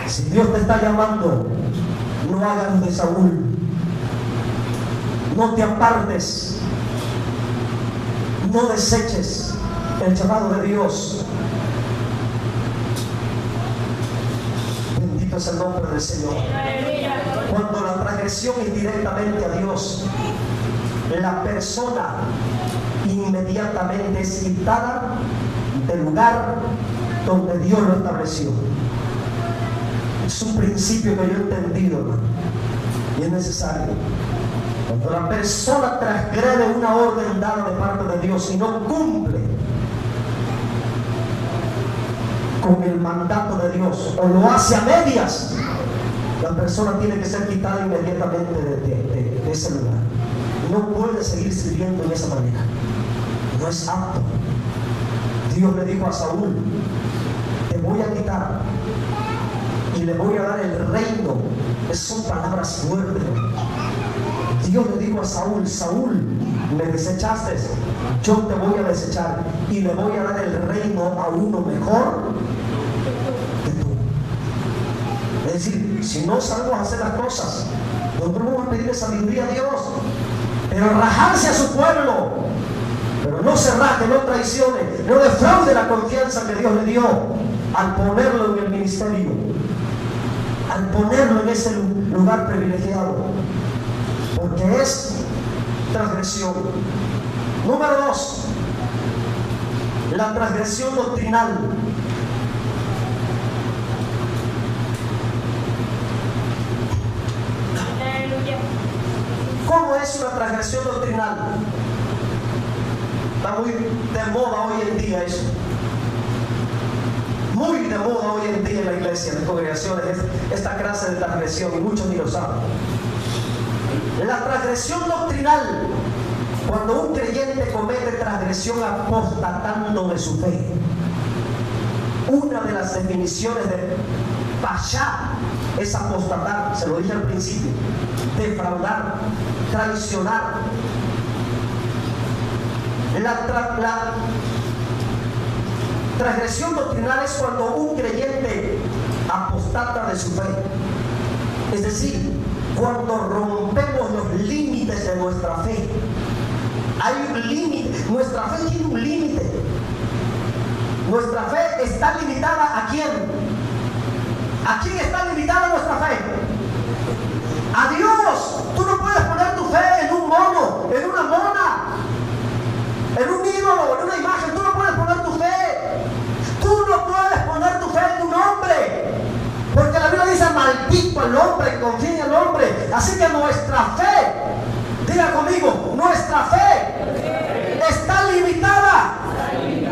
Si Dios te está llamando, no hagas de Saúl, no te apartes, no deseches el llamado de Dios. Bendito es el nombre del Señor. Cuando la transgresión es directamente a Dios, la persona inmediatamente es quitada del lugar donde Dios lo estableció. Es un principio que yo he entendido, hermano, y es necesario. Cuando la persona transgrede una orden dada de parte de Dios y no cumple con el mandato de Dios, o lo hace a medias, la persona tiene que ser quitada inmediatamente de ese lugar. No puede seguir sirviendo de esa manera. No es apto. Dios le dijo a Saúl: te voy a quitar y le voy a dar el reino. Esas son palabras fuertes. Dios le dijo a Saúl: Saúl, me desechaste, yo te voy a desechar y le voy a dar el reino a uno mejor que tú. Es decir, si no sabemos hacer las cosas, nosotros vamos a pedirle sabiduría a Dios, pero rajarse a su pueblo, pero no se raje, no traicione, no defraude la confianza que Dios le dio al ponerlo en el ministerio, al ponerlo en ese lugar privilegiado, porque es transgresión. Número 2, la transgresión doctrinal. ¿Cómo es una transgresión doctrinal? Está muy de moda hoy en día eso. Muy de moda hoy en día en la iglesia, en las congregaciones, esta clase de transgresión, y muchos ni lo saben. La transgresión doctrinal, cuando un creyente comete transgresión apostatando de su fe. Una de las definiciones Bashar es apostatar, se lo dije al principio, defraudar, traicionar. La transgresión doctrinal es cuando un creyente apostata de su fe. Es decir, cuando rompemos los límites de nuestra fe. Hay un límite, nuestra fe tiene un límite. Nuestra fe está limitada ¿a quién? ¿A quién está limitada nuestra fe? A Dios. Tú no puedes poner tu fe en un mono, en una mona, en un ídolo, en una imagen. Tú no puedes poner tu fe. Tú no puedes poner tu fe en un hombre. Porque la Biblia dice, maldito el hombre que confía en el hombre. Así que nuestra fe, diga conmigo, nuestra fe está limitada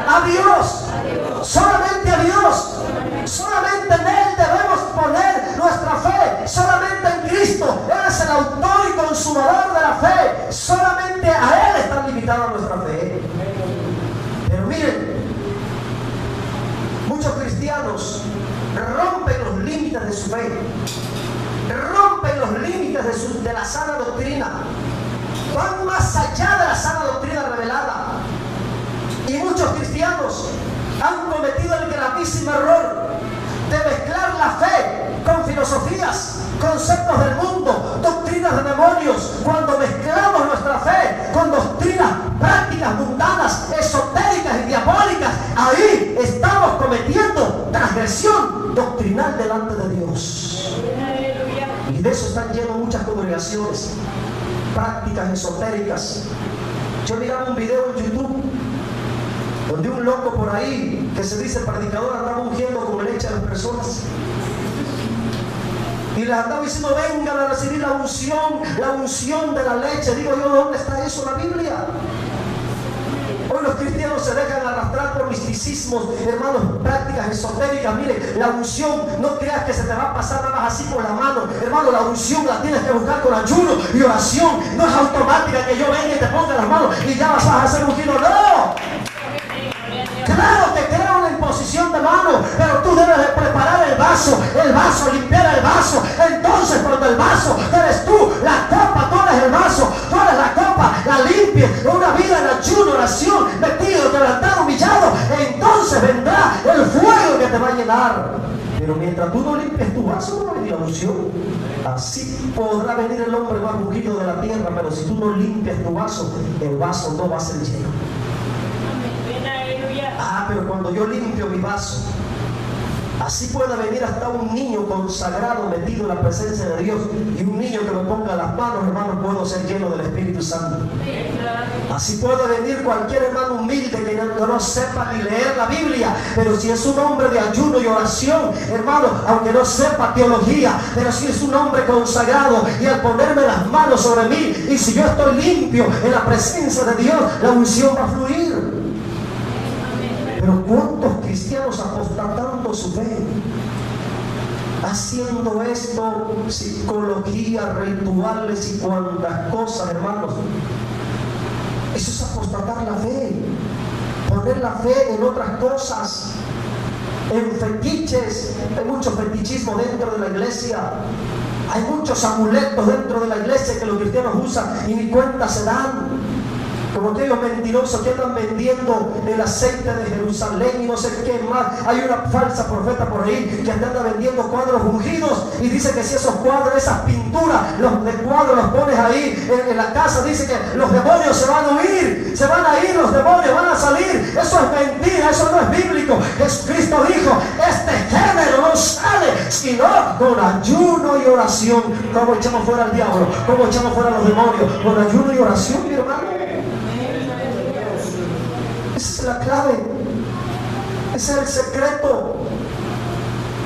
a Dios. Solamente a Dios. Solamente en Él debemos poner nuestra fe. Solamente en Cristo. Él es el autor y consumador de la fe. Solamente a Él está limitada nuestra fe. Pero miren, muchos cristianos rompen los límites de su fe, rompen los límites de la sana doctrina, van más allá de la sana doctrina revelada. Y muchos cristianos han cometido el gravísimo error de mezclar la fe con filosofías, conceptos del mundo, doctrinas de demonios. Cuando mezclamos nuestra fe con doctrinas prácticas, mundanas, esotéricas y diabólicas, ahí estamos cometiendo transgresión doctrinal delante de Dios. Y de eso están llenas muchas congregaciones, prácticas esotéricas. Yo miraba un video en YouTube donde un loco por ahí que se dice predicador andaba ungiendo con leche a las personas y les andaba diciendo vengan a recibir la unción de la leche. Digo yo, ¿dónde está eso en la Biblia? Hoy los cristianos se dejan arrastrar por misticismos, hermanos, prácticas esotéricas. Mire, la unción, no creas que se te va a pasar nada más así por la mano. Hermano, la unción la tienes que buscar con ayuno y oración. No es automática que yo venga y te ponga las manos y ya vas a hacer ungido. ¡No! Claro que creo en la imposición de mano, pero tú debes de preparar el vaso, limpiar el vaso. Entonces cuando el vaso eres tú, la copa, tú eres el vaso, tú eres la copa, la limpies, una vida en ayuno, oración, metido, quebrantado, humillado, entonces vendrá el fuego que te va a llenar. Pero mientras tú no limpies tu vaso, no va a venir la unción. Así podrá venir el hombre más ungido de la tierra, pero si tú no limpias tu vaso, el vaso no va a ser lleno. Pero cuando yo limpio mi vaso, así puede venir hasta un niño consagrado, metido en la presencia de Dios, y un niño que me ponga las manos, hermano, puedo ser lleno del Espíritu Santo. Así puede venir cualquier hermano humilde que no sepa ni leer la Biblia, pero si es un hombre de ayuno y oración, hermano, aunque no sepa teología, pero si es un hombre consagrado, y al ponerme las manos sobre mí, y si yo estoy limpio en la presencia de Dios, la unción va a fluir. Pero ¿cuántos cristianos apostatando su fe? Haciendo esto, psicología, rituales y cuantas cosas, hermanos. Eso es apostatar la fe. Poner la fe en otras cosas. En fetiches. Hay mucho fetichismo dentro de la iglesia. Hay muchos amuletos dentro de la iglesia que los cristianos usan y ni cuenta se dan. Como aquellos mentirosos que andan vendiendo el aceite de Jerusalén y no sé qué más. Hay una falsa profeta por ahí que anda vendiendo cuadros ungidos y dice que si esos cuadros, esas pinturas, los de cuadros los pones ahí en la casa, dice que los demonios se van a huir, se van a ir, los demonios van a salir. Eso es mentira, eso no es bíblico. Jesucristo dijo, este género no sale sino con ayuno y oración. ¿Cómo echamos fuera al diablo? ¿Cómo echamos fuera a los demonios? Con ayuno y oración, mi hermano. Esa es la clave, ese es el secreto.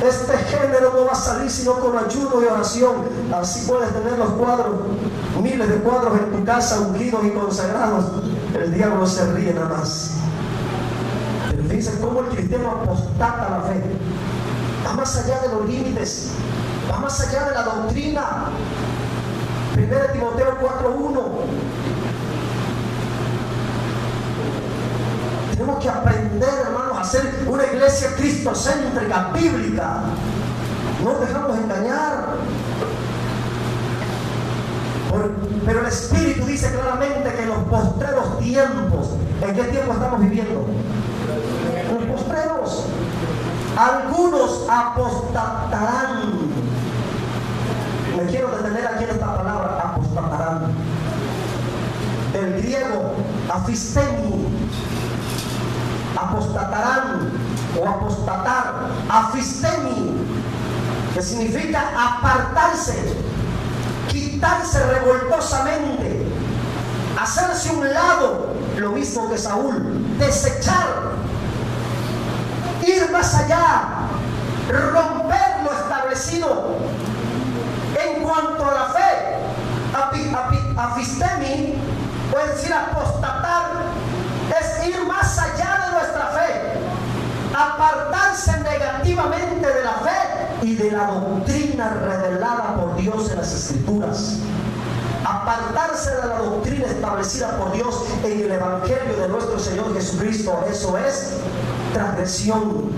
Este género no va a salir sino con ayuno y oración. Así puedes tener los cuadros, miles de cuadros en tu casa ungidos y consagrados. El diablo se ríe nada más. Pero fíjense cómo el cristiano apostata la fe. Va más allá de los límites, va más allá de la doctrina. 1 Timoteo 4:1. Tenemos que aprender, hermanos, a ser una iglesia cristocéntrica, bíblica. Nos dejamos engañar. Pero el Espíritu dice claramente que en los postreros tiempos, ¿en qué tiempo estamos viviendo? En los postreros. Algunos apostatarán. Me quiero detener aquí en esta palabra, apostatarán. Del griego, afistemi. Apostatarán o apostatar, afistemi, que significa apartarse, quitarse revoltosamente, hacerse un lado, lo mismo que Saúl, desechar, ir más allá, romper lo establecido. En cuanto a la fe, afistemi, puede decir apostatar, es ir más allá de nuestra fe, apartarse negativamente de la fe y de la doctrina revelada por Dios en las Escrituras. Apartarse de la doctrina establecida por Dios en el Evangelio de nuestro Señor Jesucristo. Eso es transgresión.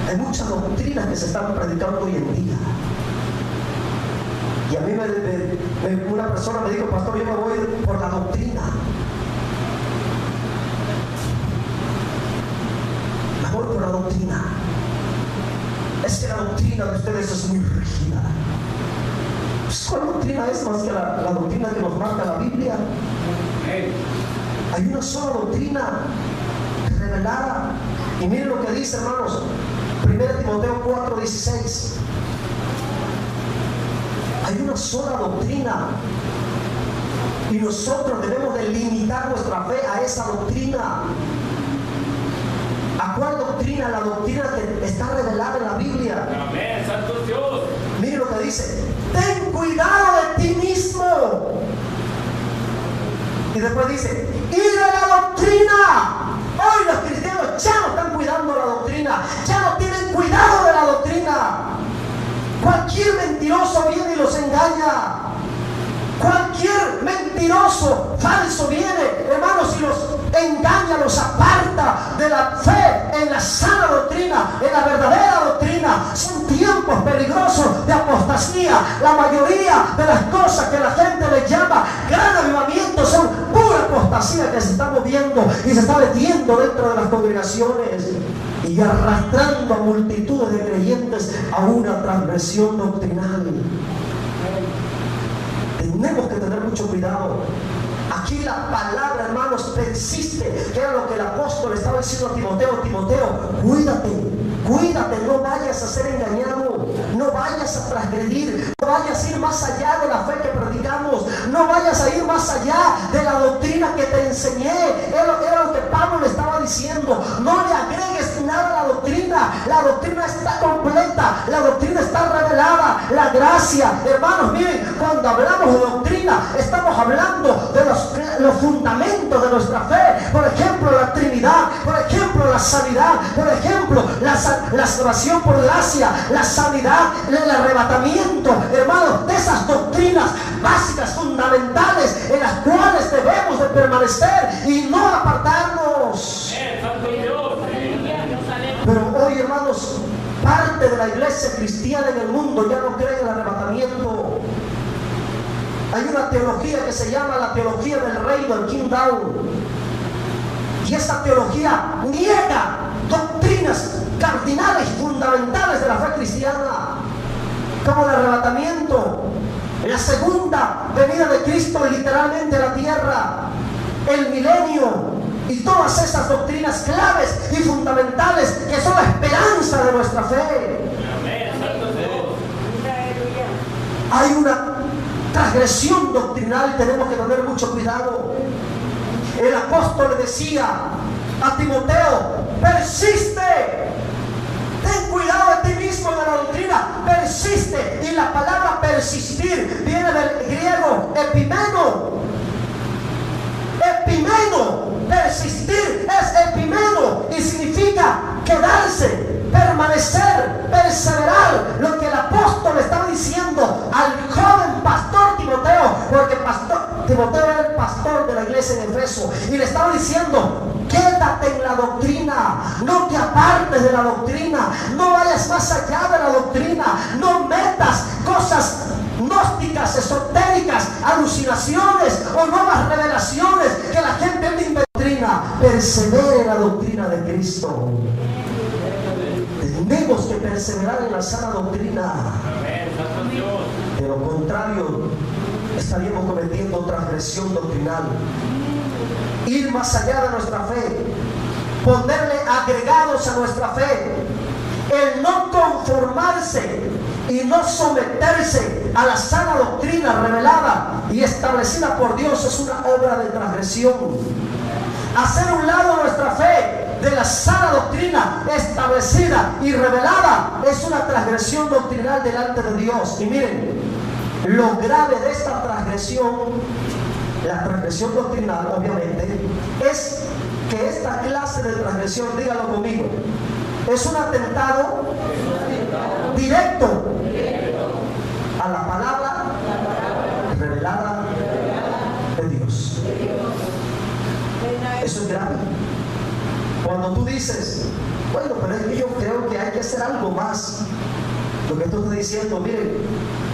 Hay muchas doctrinas que se están predicando hoy en día. Y a mí una persona me dijo: pastor, yo me voy por la doctrina. Me voy por la doctrina. Es que la doctrina de ustedes es muy rígida. ¿Cuál doctrina es más que la doctrina que nos marca la Biblia? Hay una sola doctrina revelada. Y miren lo que dice, hermanos, 1 Timoteo 4:16. Hay una sola doctrina y nosotros debemos de limitar nuestra fe a esa doctrina. ¿A cuál doctrina? La doctrina que está revelada en la Biblia. Amén, santo Dios. Mire lo que dice: ten cuidado de ti mismo. Y después dice: y de la doctrina. Hoy los cristianos ya no están cuidando la doctrina, ya no tienen cuidado de la doctrina. Cualquier mentiroso viene y los engaña. Cualquier mentiroso falso viene, hermanos, y los engaña, los aparta de la fe en la sana doctrina, en la verdadera doctrina. Son tiempos peligrosos de apostasía. La mayoría de las cosas que la gente le llama gran avivamiento son pura apostasía que se está moviendo y se está metiendo dentro de las congregaciones y arrastrando a multitudes de creyentes a una transgresión doctrinal. Tenemos que tener mucho cuidado. Aquí la palabra, hermanos, persiste, que era lo que el apóstol estaba diciendo a Timoteo: Timoteo, cuídate, no vayas a ser engañado, no vayas a transgredir, no vayas a ir más allá de la fe que predicamos, no vayas a ir más allá de la doctrina que te enseñé. Era lo que Pablo le estaba diciendo: no le agregues nada a la doctrina está completa, la doctrina está revelada, la gracia. Hermanos, miren, cuando hablamos de doctrina, estamos hablando de los fundamentos de nuestra fe. Por ejemplo, la Trinidad, por ejemplo, la sanidad, por ejemplo, la salvación por gracia, la sanidad, el arrebatamiento, hermanos, de esas doctrinas básicas, fundamentales, en las cuales debemos de permanecer y no apartarnos. Pero hoy, hermanos, parte de la iglesia cristiana en el mundo ya no cree en el arrebatamiento. Hay una teología que se llama la teología del reino, el kingdom, y esa teología niega doctrinas cardinales y fundamentales de la fe cristiana, como el arrebatamiento, la segunda venida de Cristo literalmente a la tierra, el milenio y todas esas doctrinas claves y fundamentales que son la esperanza de nuestra fe. Hay una transgresión doctrinal y tenemos que tener mucho cuidado. El apóstol le decía a Timoteo: persiste, ten cuidado de ti mismo, de la doctrina, persiste. Y la palabra persistir viene del griego epimeno. Epimeno, persistir es epimeno y significa quedarse, permanecer, perseverar. Lo que el apóstol estaba diciendo al joven pastor Timoteo, porque Timoteo era el pastor de la iglesia en Efeso, y le estaba diciendo: quédate en la doctrina, doctrina, no te apartes de la doctrina, no vayas más allá de la doctrina, no metas cosas gnósticas, esotéricas, alucinaciones o nuevas revelaciones que la gente inventa. Persevere en la doctrina de Cristo. Tenemos que perseverar en la sana doctrina. De lo contrario, estaríamos cometiendo transgresión doctrinal. Ir más allá de nuestra fe, ponerle agregados a nuestra fe, el no conformarse y no someterse a la sana doctrina revelada y establecida por Dios es una obra de transgresión. Hacer a un lado nuestra fe de la sana doctrina establecida y revelada es una transgresión doctrinal delante de Dios. Y miren, lo grave de esta transgresión, la transgresión doctrinal obviamente, es que esta clase de transgresión, dígalo conmigo, es un atentado directo a la palabra revelada de Dios. Eso es grave. Cuando tú dices, bueno, pero es que yo creo que hay que hacer algo más. Lo que tú estás diciendo, miren,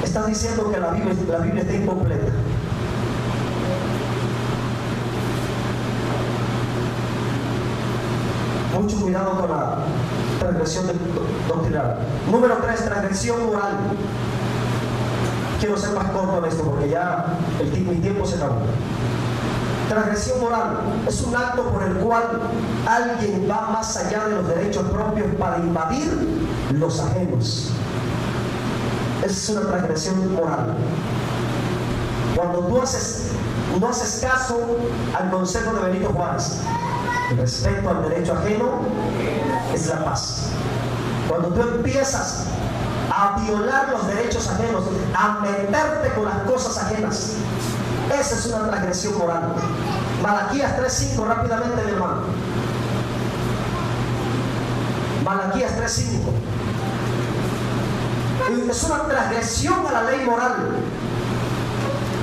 estás diciendo que la Biblia está incompleta. Mucho cuidado con la transgresión doctrinal. Número 3, transgresión moral. Quiero ser más corto en esto porque ya mi tiempo se acabó. Transgresión moral es un acto por el cual alguien va más allá de los derechos propios para invadir los ajenos. Esa es una transgresión moral. Cuando tú no haces caso al consejo de Benito Juárez, el respeto al derecho ajeno es la paz. Cuando tú empiezas a violar los derechos ajenos, a meterte con las cosas ajenas, esa es una transgresión moral. Malaquías 3:5, rápidamente, mi hermano. Malaquías 3:5. Es una transgresión a la ley moral.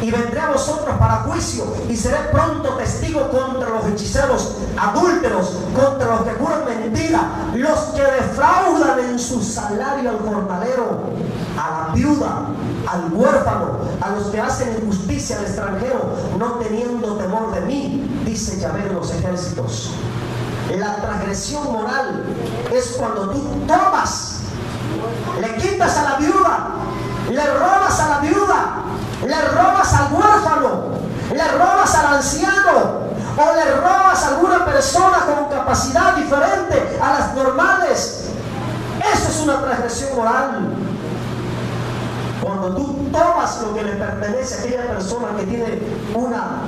Y vendré a vosotros para juicio, y seré pronto testigo contra los hechiceros, adúlteros, contra los que juran mentira, los que defraudan en su salario al jornalero, a la viuda, al huérfano, a los que hacen injusticia al extranjero, no teniendo temor de mí, dice Yahvé de los ejércitos. La transgresión moral es cuando tú tomas, le quitas a la viuda, le robas a la viuda, le robas al huérfano, le robas al anciano, o le robas a alguna persona con capacidad diferente a las normales. Eso es una transgresión moral. Cuando tú tomas lo que le pertenece a aquella persona que tiene una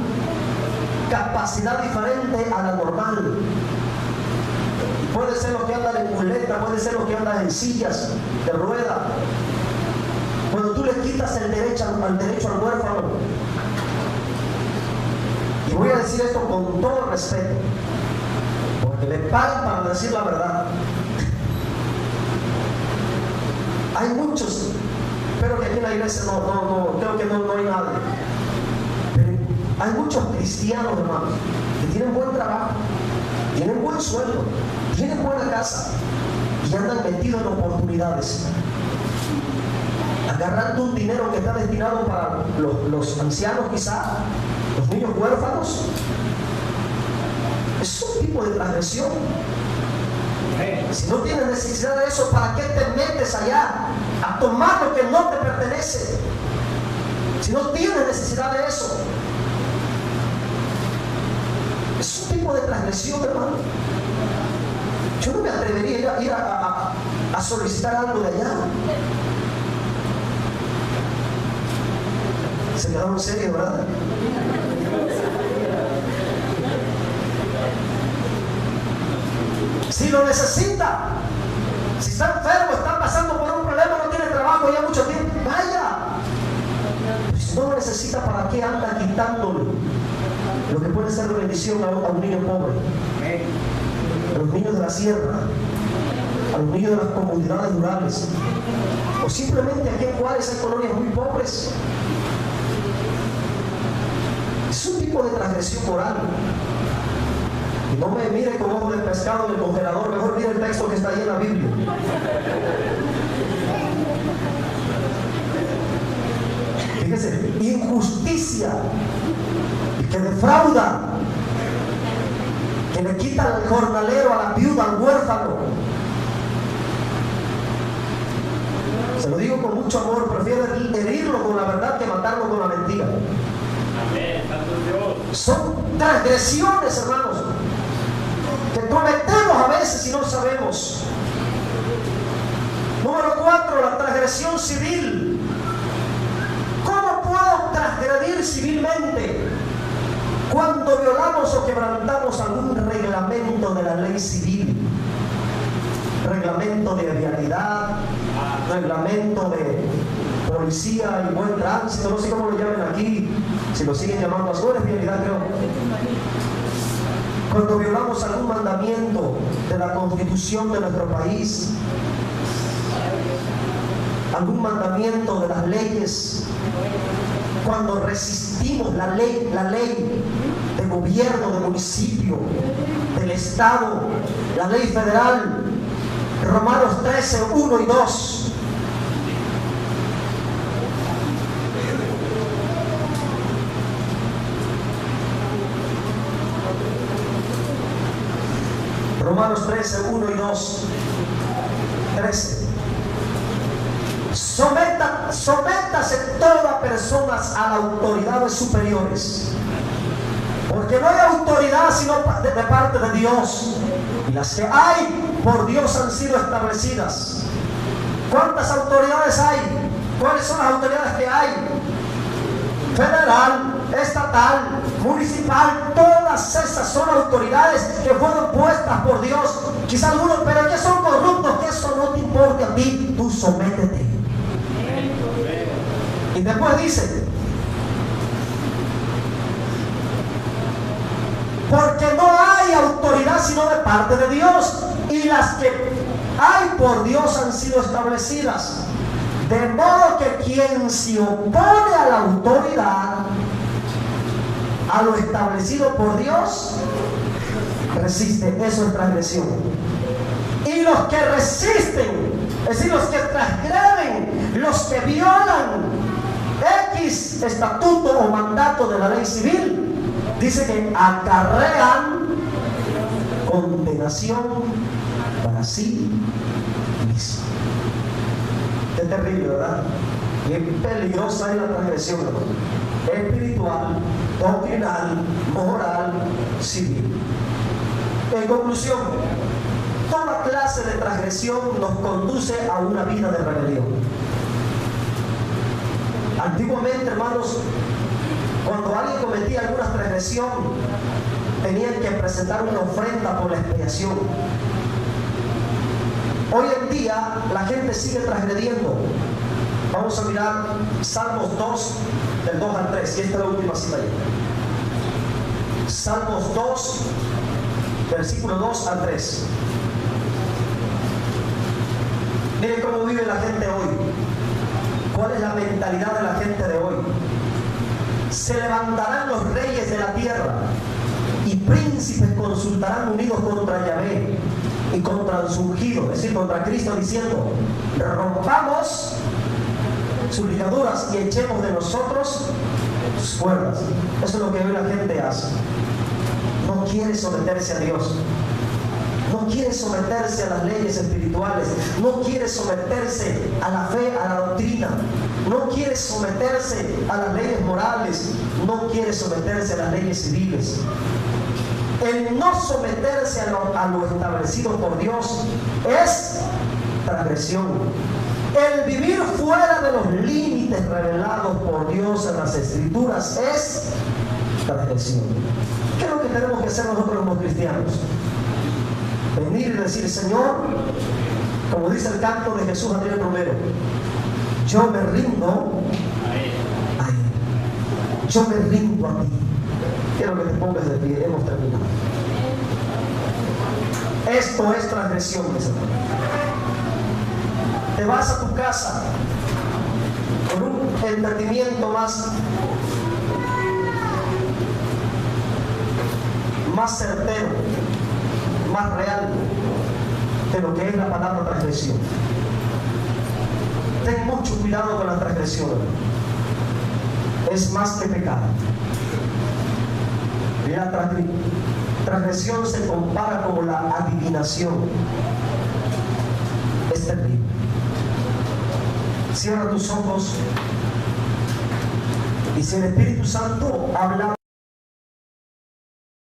capacidad diferente a la normal. Puede ser lo que anda en muleta, puede ser lo que anda en sillas de rueda. Cuando tú le quitas el derecho al huérfano, y voy a decir esto con todo respeto, porque le pagan para decir la verdad. Hay muchos, pero que aquí en la iglesia creo que no hay nadie. Pero hay muchos cristianos, hermanos, que tienen buen trabajo, tienen buen sueldo, tienen buena casa y andan metidos en oportunidades, agarrando un dinero que está destinado para los ancianos, quizá los niños huérfanos. Es un tipo de transgresión. Si no tienes necesidad de eso, ¿para qué te metes allá a tomar lo que no te pertenece? Si no tienes necesidad de eso, es un tipo de transgresión, hermano. Yo no me atrevería a ir a solicitar algo de allá. Se quedaron serios, ¿verdad? Si lo necesita, si está enfermo, está pasando por un problema, no tiene trabajo ya mucho tiempo, vaya. Si no lo necesita, ¿para qué anda quitándole lo que puede ser de bendición a un niño pobre? A los niños de la sierra, a los niños de las comunidades rurales, o simplemente aquí en Juárez hay colonias muy pobres. Es un tipo de transgresión moral. Y no me mire con ojo de pescado en el congelador, mejor mire el texto que está ahí en la Biblia. Fíjese, injusticia, y que defrauda, que le quita al jornalero, a la viuda, al huérfano. Se lo digo con mucho amor, prefiero herirlo con la verdad que matarlo con la mentira. Amén, santo Dios. Son transgresiones, hermanos, que cometemos a veces y no sabemos. Número 4, la transgresión civil. ¿Cómo puedo transgredir civilmente? Cuando violamos o quebrantamos algún reglamento de la ley civil. Reglamento de vialidad, reglamento de policía y buen tránsito, no sé cómo lo llaman aquí, si lo siguen llamando así, es vialidad, creo. Cuando violamos algún mandamiento de la Constitución de nuestro país, algún mandamiento de las leyes, cuando resistimos la ley de gobierno, del municipio, del estado, la ley federal. Romanos 13, 1 y 2. Romanos 13, 1 y 2. 13. Sométase toda persona a las autoridades superiores, porque no hay autoridad sino de parte de Dios, y las que hay por Dios han sido establecidas. ¿Cuántas autoridades hay? ¿Cuáles son las autoridades que hay? Federal, estatal, municipal, todas esas son autoridades que fueron puestas por Dios. Quizá algunos, pero que son corruptos, que eso no te importa a ti, tú sométete. Y después dice, porque no hay autoridad sino de parte de Dios, y las que hay por Dios han sido establecidas. De modo que quien se opone a la autoridad, a lo establecido por Dios, resiste. Eso es transgresión. Y los que resisten, es decir, los que transgreden, los que violan X estatuto o mandato de la ley civil, dice que acarrean condenación para sí mismo. Qué terrible, ¿verdad? Qué peligrosa es la transgresión, ¿no? Espiritual, doctrinal, moral, civil. En conclusión, toda clase de transgresión nos conduce a una vida de rebelión. Antiguamente, hermanos, cuando alguien cometía alguna transgresión, tenían que presentar una ofrenda por la expiación. Hoy en día la gente sigue transgrediendo. Vamos a mirar Salmos 2, del 2 al 3, y esta es la última cita ya. Salmos 2, versículo 2 al 3. Miren cómo vive la gente hoy. ¿Cuál es la mentalidad de la gente de hoy? Se levantarán los reyes de la tierra y príncipes consultarán unidos contra Yahvé y contra su ungido, es decir, contra Cristo, diciendo: rompamos sus ligaduras y echemos de nosotros sus cuerdas. Eso es lo que hoy la gente hace. No quiere someterse a Dios. No quiere someterse a las leyes espirituales, no quiere someterse a la fe, a la doctrina, no quiere someterse a las leyes morales, no quiere someterse a las leyes civiles. El no someterse a lo establecido por Dios es transgresión. El vivir fuera de los límites revelados por Dios en las Escrituras es transgresión. ¿Qué es lo que tenemos que hacer nosotros como cristianos? Venir y decir: Señor, como dice el canto de Jesús Adrián Romero, yo me rindo a Él. Yo me rindo a ti. Quiero que te pongas de pie. Hemos terminado. Esto es transgresión, mis hermanos. Te vas a tu casa con un entendimiento más más certero, más real de lo que es la palabra transgresión. Ten mucho cuidado con la transgresión. Es más que pecado. La transgresión se compara con la adivinación. Es terrible. Cierra tus ojos y si el Espíritu Santo habla